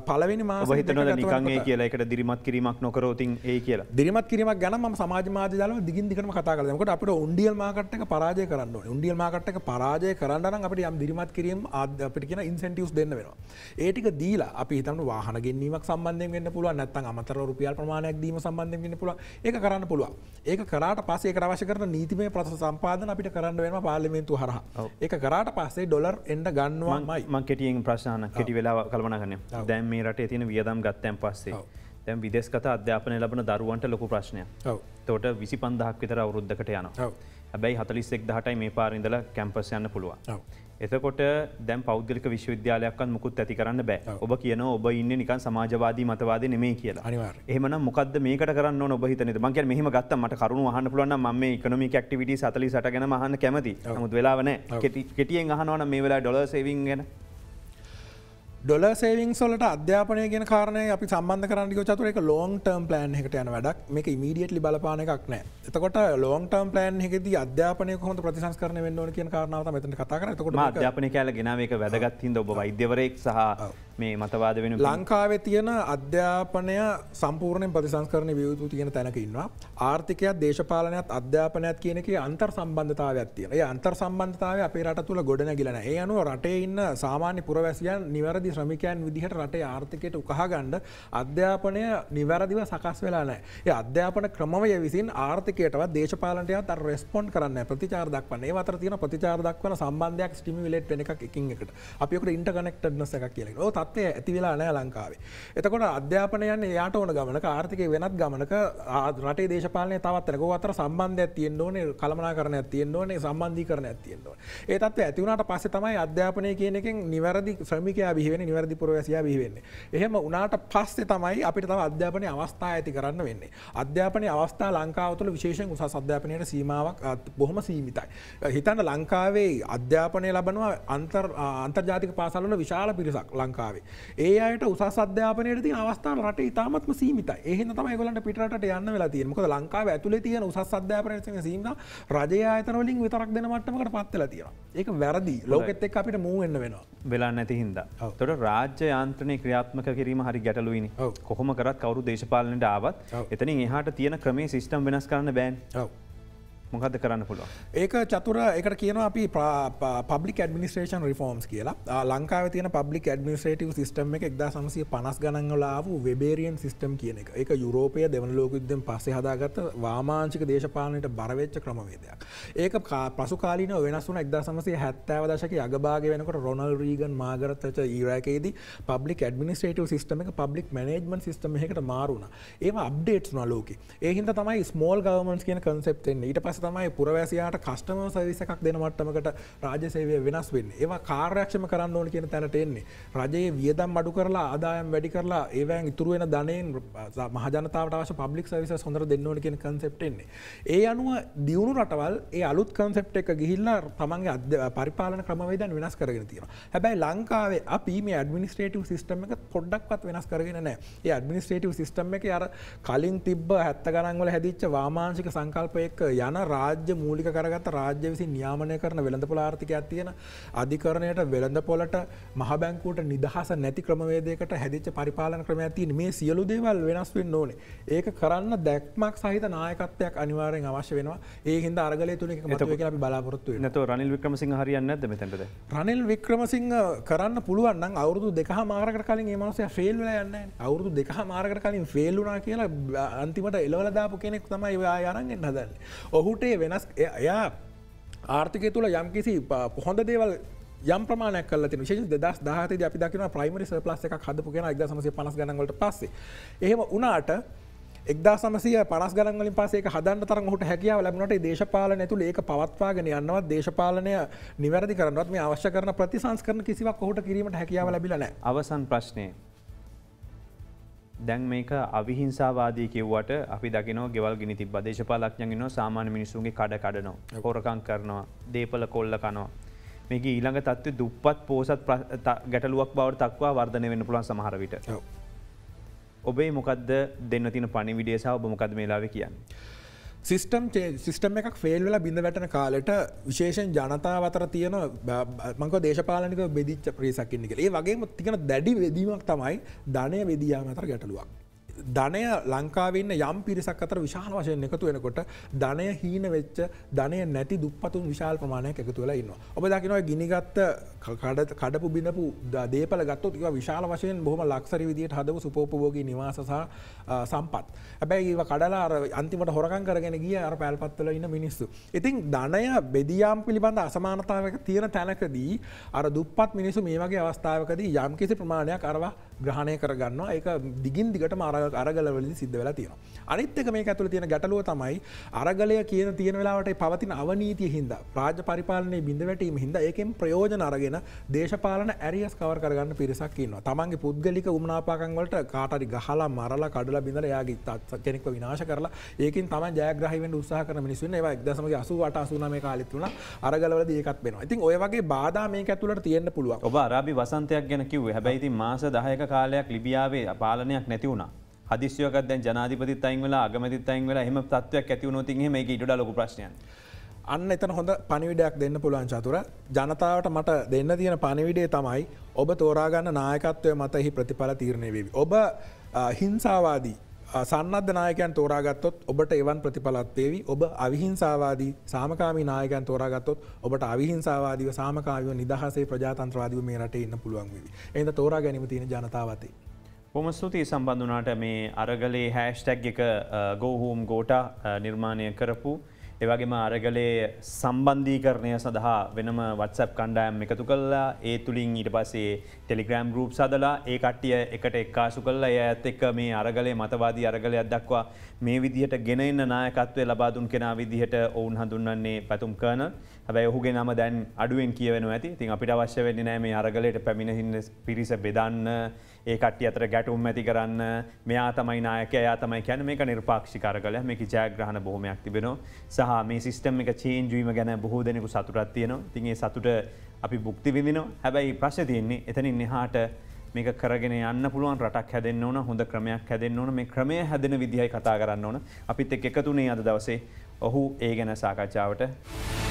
පළවෙනි මාසෙ හිතනවද නිකන් ඒ කියලා ඒකට දිරිමත් කිරීමක් නොකරොත් ඒ කියලා. දිරිමත් කිරීමක් ගැන මම සමාජ මාධ්‍ය දාලා දිගින් දිගටම කතා කරලා. මොකද අපිට උන්ඩියල් මාකට් එක පරාජය කරන්න ඕනේ. උන්ඩියල් මාකට් එක පරාජය කරන්න නම් අපිට යම් දිරිමත් කිරීම අපිට කියන ඉන්සෙන්ටිව්ස් දෙන්න වෙනවා. ඒ ටික දීලා අපි හිතමු වාහන ගෙන්වීමක් සම්බන්ධයෙන් වෙන්න පුළුවන්. නැත්නම් අමතර රුපියල් ප්‍රමාණයක් දීම සම්බන්ධයෙන් වෙන්න පුළුවන්. ඒක කරන්න පුළුවන්. ඒක කරාට පස්සේ ඒකට අවශ්‍ය කරන නීතිමය ප්‍රතිසම්පාදන අපිට කරන්න වෙනවා පාර්ලිමේන්තුව හරහා. ඒක කරාට පස්සේ ඩොලර් එන්න ගන්නවාමයි. මම කෙටියෙන් ප්‍රශ්න කෙටි වෙලාව කල්පනා කරන්නේ. දැන් මේ රටේ තියෙන වියදම් ගත්තන් පස්සේ දැන් විදේශගත අධ්‍යාපනය ලබන දරුවන්ට ලොකු ප්‍රශ්නයක්. ඔව්. එතකොට 25000ක් විතර අවුරුද්දකට යනවා. ඔව්. හැබැයි 41000යි මේ පාර ඉඳලා කැම්පස් යන්න පුළුවන්. ඔව්. එතකොට දැන් පෞද්ගලික විශ්වවිද්‍යාලයක්වත් මුකුත් ඇති කරන්න බෑ. ඔබ කියනවා ඔබ ඉන්නේ නිකන් සමාජවාදී මතවාදී නෙමෙයි කියලා. අනිවාර්යයෙන්. එහෙමනම් මොකද්ද මේකට කරන්න ඕන ඔබ හිතන්නේ? මම කියන්නේ මෙහෙම ගත්තා මට කරුණු අහන්න පුළුවන් නම් මම මේ ඉකොනොමික් ඇක්ටිවිටීස් 48 ගැනම අහන්න කැමතියි. නමුත් වෙලාව නැහැ. කෙටියෙන් අහනවා නම් මේ වෙලාවේ ඩොලර් සේවිං ගැන ඩොලර් සේවිංස් වලට අධ්‍යාපනය ගැන කාරණේ අපි සම්බන්ධ කරන්න ගියොත් චතුර ඒක ලොං ටර්ම් ප්ලෑන් එකකට යන වැඩක්. මේක ඉමීඩියට්ලි බලපාන එකක් නෑ. එතකොට ලොං ටර්ම් ප්ලෑන් එකේදී අධ්‍යාපනය කොහොමද ප්‍රතිසංස්කරණය වෙන්න ඕන කියන කාරණාව තමයි මෙතන කතා කරන්නේ. එතකොට මේක අධ්‍යාපනය කියලා ගෙනාව ඒක වැදගත් හින්දා ඔබ වෛද්‍යවරයෙක් සහ මේ මතවාද වෙන ලංකාවේ තියෙන අධ්‍යාපනය සම්පූර්ණයෙන් ප්‍රතිසංස්කරණය විය යුතු තියෙන තැනක ඉන්නවා. ආර්ථිකයත් දේශපාලනයත් අධ්‍යාපනයත් කියන එකේ අන්තර් සම්බන්ධතාවයක් තියෙනවා. ඒ අන්තර් සම්බන්ධතාවය අපේ රට තුල ගොඩනැගිලා නැහැ. ඒ අනුව රටේ ඉන්න සාමාන්‍ය පුරවැසියන් නිවැරදි ශ්‍රමිකයන් විදිහට රටේ ආර්ථිකයට උකහා ගන්න අධ්‍යාපනය නිවැරදිව සකස් වෙලා නැහැ. ඒ අධ්‍යාපන ක්‍රමවය විසින් ආර්ථිකයටවත් දේශපාලනයටවත් අර රෙස්පොන්ඩ් කරන්නේ නැහැ. ප්‍රතිචාර දක්වන්නේ. ඒ අතර තියෙන ප්‍රතිචාර දක්වන සම්බන්ධයක් ස්ටිමියුලේට් වෙන එකක් එකින් එකට. අපි ඔකට ඉන්ටර්කනෙක්ටඩ්නස් එකක් කියලා කියනවා. ඔය තත්ත්වය ඇති වෙලා නැහැ ලංකාවේ. එතකොට අධ්‍යාපනය යන්නේ යාට ඕන ගමනක ආර්ථිකයේ වෙනත් ගමනක රටේ දේශපාලනය තවත් තැනක අතර සම්බන්ධයක් තියෙන්න ඕනේ, කළමනාකරණයක් තියෙන්න ඕනේ, සම්බන්ධීකරණයක් තියෙන්න ඕනේ. ඒ තත්ත්වය ඇති වුණාට පස්සේ තමයි අධ්‍යාපනය කියන එකෙන් නිවැරදි ශ්‍රමිකයා බිහි වෙන්නේ, නිවැරදි පුරවැසියා බිහි වෙන්නේ. එහෙම වුණාට පස්සේ තමයි අපිට තව අධ්‍යාපනයේ අවස්ථා ඇති කරන්න වෙන්නේ. අධ්‍යාපනයේ අවස්ථා ලංකාව තුළ විශේෂයෙන් උසස් අධ්‍යාපනයේ සීමාවක් බොහොම සීමිතයි. හිතන්න ලංකාවේ අධ්‍යාපනය ලබනවා අන්තර්ජාතික පාසල් වල විශාල පිරිසක් ලංකාවේ. ඒ අයට උසස් අධ්‍යාපනයට තියෙන අවස්ථා රටේ ඉතාමත්ම සීමිතයි. ඒ හින්දා තමයි ඒගොල්ලන්ට පිටරටට යන්න වෙලා තියෙන්නේ. මොකද ලංකාවේ ඇතුලේ තියෙන උසස් අධ්‍යාපනයට තියෙන සීමිත රජයේ ආයතන වලින් විතරක් දෙන මට්ටමකට පත් වෙලා තියෙනවා. ඒක වැරදි. ලෝකෙත් එක්ක අපිට මූව් වෙන්න වෙනවා. වෙලා නැති හින්දා. ඒතකොට රාජ්‍ය යාන්ත්‍රණය ක්‍රියාත්මක කිරීම හරි ගැටලුයිනේ. කොහොම කරත් කවුරු දේශපාලනයට ආවත් එතනින් එහාට තියෙන ක්‍රමයේ සිස්ටම් වෙනස් කරන්න බෑනේ. ඔව්. මොකද කරන්න පුළුවන්? ඒක චතුර ඒකට කියනවා අපි පබ්ලික් ඇඩ්මිනිස්ට්‍රේෂන් රිෆෝම්ස් කියලා. ලංකාවේ තියෙන පබ්ලික් ඇඩ්මිනිස්ට්‍රේටිව් සිස්ටම් එක 1950 ගණන් වල ආපු වෙබේරියන් සිස්ටම් කියන එක. ඒක යුරෝපයේ දෙවන ලෝක යුද්ධයෙන් පස්සේ හදාගත්ත වාමාංශික දේශපාලනයට බර වෙච්ච ක්‍රමවේදයක්. ඒක පසු කාලීනව වෙනස් වුණා 1970 දශකයේ අගභාගය වෙනකොට Ronald රීගන් මාගරට් Thatcher ඊරාකයේදී public administrative system එක පබ්ලික් මැනේජ්මන්ට් සිස්ටම් එකකට මාරු වුණා. ඒවා අප්ඩේට්ස් වුණා ලෝකේ. ඒ හින්දා තමයි ස්මෝල් ගවර්න්මන්ට්ස් කියන concept එන්නේ. ඊට පස්සේ පස්සේ තමයි පුරවැසියාට කස්ටමර් සර්විස් එකක් දෙන මට්ටමකට රාජ්‍ය සේවය වෙනස් වෙන්නේ. ඒවා කාර්යක්ෂම කරන්න ඕන කියන තැනට එන්නේ. රජයේ වියදම් අඩු කරලා ආදායම් වැඩි කරලා ඒවෙන් ඉතුරු වෙන ධනයෙන් මහ ජනතාවට අවශ්‍ය පබ්ලික් සර්විසස් හොඳට දෙන්න ඕන කියන කන්සෙප්ට් එන්නේ. ඒ අනුව දියුණු රටවල් ඒ අලුත් කන්සෙප්ට් එක ගිහිල්ලා තමන්ගේ පරිපාලන ක්‍රමවේදයන් වෙනස් කරගෙන තියෙනවා. හැබැයි ලංකාවේ අපි මේ ඇඩ්මිනිස්ට්‍රේටිව් සිස්ටම් එක පොඩ්ඩක්වත් වෙනස් කරගෙන නැහැ. ඒ ඇඩ්මිනිස්ට්‍රේටිව් සිස්ටම් එකේ අර කලින් තිබ්බ 70 ගණන් වල හැදිච්ච වාමාංශික සංකල්පයක යන රාජ්‍ය මූලික කරගත්ත රාජ්‍ය විසින් නියාමනය කරන වෙළඳපොළ ආර්ථිකයක් තියෙන අධිකරණයට වෙළඳපොළට මහ බැංකුවට නිදහස නැති ක්‍රමවේදයකට හැදිච්ච පරිපාලන ක්‍රමයක් තියෙන මේ සියලු දේවල් වෙනස් වෙන්න ඕනේ. ඒක කරන්න දැක්මක් සහිත නායකත්වයක් අනිවාර්යෙන් අවශ්‍ය වෙනවා. ඒ හින්දා අරගලයේ තුන එක මතුවේ කියලා අපි බලාපොරොත්තු වෙනවා. නැතෝ රනිල් වික්‍රමසිංහ හරියන්නේ නැද්ද මෙතනද? රනිල් වික්‍රමසිංහ කරන්න පුළුවන් නම් අවුරුදු 2මාරකට කලින් මේ මනුස්සයා ෆේල් වෙලා යන්නේ නැහැ. අවුරුදු 2මාරකට කලින් ෆේල් වුණා කියලා අන්තිමට එලවලා දාපු කෙනෙක් තමයි අරන් එන්න හදන්නේ. ඔහුට වෙනස් එයා ආර්ථිකය තුළ යම්කිසි හොඳ දේවල් යම් ප්‍රමාණයක් කරලා තියෙනවා. විශේෂයෙන් 2017 දී අපි දකිනවා ප්‍රයිමරි සර්ප්ලස් එකක් හදපු කෙනා 1950 ගණන් වලට පස්සේ. එහෙම වුණාට 1950 ගණන් වලින් පස්සේ ඒක හදන්න තරම් ඔහුට හැකියාව ලැබුණාට ඒ දේශපාලනය තුළ ඒක පවත්වාගෙන යන්නවත් දේශපාලනය නිවැරදි කරන්නවත් මේ අවශ්‍ය කරන ප්‍රතිසංස්කරණ කිසිවක් ඔහුට කිරීමට හැකියාව ලැබිලා නැහැ. අවසන් ප්‍රශ්නේ දැන් මේක අවිහිංසාවාදී කිව්වට අපි දකිනවා ගෙවල් ගිනි තිබ්බා. දේශපාලඥයන් ඉන්නවා සාමාන්‍ය මිනිස්සුන්ගේ කඩ කඩනවා. හොරකම් කරනවා. දීපල කොල්ල කනවා. මේක ඊළඟ තත්ත්වයේ දුප්පත් පෝසත් ගැටලුවක් බවට දක්වා වර්ධනය වෙන්න පුළුවන් සමහර විට. ඔබේ මොකද්ද දෙන්න තියෙන පණිවිඩය සහ ඔබ මොකද්ද මේ වෙලාවේ කියන්නේ? සිස්ටම් එකක් ෆේල් වෙලා බිඳ වැටෙන කාලෙට විශේෂයෙන් ජනතාව අතර තියෙන මම කව දේශපාලනික බෙදිච්ච ප්‍රේසක් ඉන්නේ කියලා. ඒ වගේම තියෙන දැඩි වෙදීමක් තමයි ධනය වෙදී යාම අතර ගැටලුවක්. ධනය ලංකාවේ ඉන්න යම් පිරිසක් අතර විශාල වශයෙන් එකතු වෙනකොට ධනය හීන වෙච්ච ධනය නැති දුප්පතුන් විශාල ප්‍රමාණයක් එකතු වෙලා ඉන්නවා. ඔබ දකිනවා ගිනිගත්ත කඩපු බිනපු දේපල ගත්තොත් ඒවා විශාල වශයෙන් බොහොම ලක්ෂරි විදියට හදපු සුපෝපභෝගී නිවාස සහ සම්පත්. හැබැයි ඒවා කඩලා අර අන්තිමට හොරකම් කරගෙන ගිය අර පැල්පත් වල ඉන්න මිනිස්සු. ඉතින් ධනය බෙදියාම් පිළිබඳ අසමානතාවයක තියෙන තැනකදී අර දුප්පත් මිනිස්සු මේ වගේ අවස්ථාවකදී යම්කිසි ප්‍රමාණයක් අරවා ග්‍රහණය කරගන්නවා. ඒක දිගින් දිගටම අරගලවලදී සිද්ධ වෙලා තියෙනවා. අනිත් එක මේක ඇතුළේ තියෙන ගැටලුව තමයි අරගලය තියෙන වෙලාවට පවතින අවනීතිය හින්දා රාජ්‍ය පරිපාලනයේ බිඳ වැටීම හින්දා ඒකෙන් ප්‍රයෝජන අරගෙන දේශපාලන ඇරියස් කවර් කරගන්න පිරිසක් ඉන්නවා. තමන්ගේ පුද්ගලික උමනාපාකම් වලට කාට හරි ගහලා මරලා කඩලා බිඳලා එයාගේ කෙනෙක්ව විනාශ කරලා ඒකෙන් තමයි ජයග්‍රාහී වෙන්න උත්සාහ කරන මිනිස්සු ඉන්නේ. ඒවා 1988 89 කාලෙත් වුණා. අරගලවලදී ඒකත් වෙනවා. ඉතින් ඔය වගේ බාධා මේක ඇතුළට තියෙන්න පුළුවන්. ඔබ අරාබි වසන්තයක් ගැන කිව්වේ. හැබැයි ඉතින් මාස 10ක කාලයක් ලිබියාවේ පාලනයක් නැති වුණා. හදිස්සියක දැන් ජනාධිපතිත් අයින් වෙලා අගමැතිත් අයින් වෙලා එහෙම තත්ත්වයක් ඇති වුණොත් එහෙම මේක ඊට වඩා ලොකු ප්‍රශ්නයක්. අන්න එතන හොඳ පණිවිඩයක් දෙන්න පුළුවන් චතුර. ජනතාවට මට දෙන්න තියෙන පණිවිඩය තමයි ඔබ තෝරා ගන්න නායකත්වය මත එහි ප්‍රතිඵල තීරණය වෙවි. ඔබ හිංසාවාදී සන්නද්ධ නායකයන් තෝරාගත්තොත් ඔබට එවන් ප්‍රතිඵලත් වේවි. ඔබ අවිහිංසාවාදී සාමකාමී නායකයන් තෝරාගත්තොත් ඔබට අවිහිංසාවාදීව සාමකාමීව නිදහසේ ප්‍රජාතන්ත්‍රවාදීව මේ රටේ ඉන්න පුළුවන් වෙවි. එහෙනම් තෝරා ගැනීම තියෙන ජනතාව අතේ. බොහොම ස්තුතියි සම්බන්ධ වුණාට මේ අරගලේ හෑෂ්ටැග් එක go home gota නිර්මාණය කරපු ඒ වගේම අරගලේ සම්බන්ධීකරණය සඳහා වෙනම WhatsApp කණ්ඩායම් එකතු කළා. ඒ තුලින් ඊට පස්සේ Telegram groups හදලා ඒ කට්ටිය එකට එක්කාසු කළා. ඒ අයත් එක්ක මේ අරගලේ මතවාදී අරගලයක් දක්වා මේ විදිහට ගෙන එන්න නායකත්වය ලබා දුන් කෙනා විදිහට ඔවුන් හඳුන්වන්නේ පැතුම් කර්නල්. හැබැයි ඔහුගේ නම දැන් අඩුවෙන් කියවෙනවා ඇති. ඉතින් අපිට අවශ්‍ය වෙන්නේ නැහැ මේ අරගලයට පැමිණෙන පිරිස බෙදන්න, ඒ කට්ටිය අතර ගැටුම් ඇති කරන්න. මෙයා තමයි නායකයා, එයා තමයි කියන්නේ. මේක නිර්පාක්ෂික අරගලයක්. මේක ජයග්‍රහණ බොහොමයක් තිබෙනවා. සහ මේ සිස්ටම් එක චේන්ජ් වීම ගැන බොහෝ දෙනෙකු සතුටක් තියෙනවා. ඉතින් ඒ සතුට අපි භුක්ති විඳිනවා. හැබැයි ප්‍රශ්නේ තියෙන්නේ එතනින් එහාට මේක කරගෙන යන්න පුළුවන් රටක් හැදෙන්න ඕන, හොඳ ක්‍රමයක් හැදෙන්න ඕන. මේ ක්‍රමය හැදෙන විදිහයි කතා කරන්න ඕන. අපිත් එක්ක එකතුනේ අද දවසේ ඔහු ඒ ගැන සාකච්ඡාවට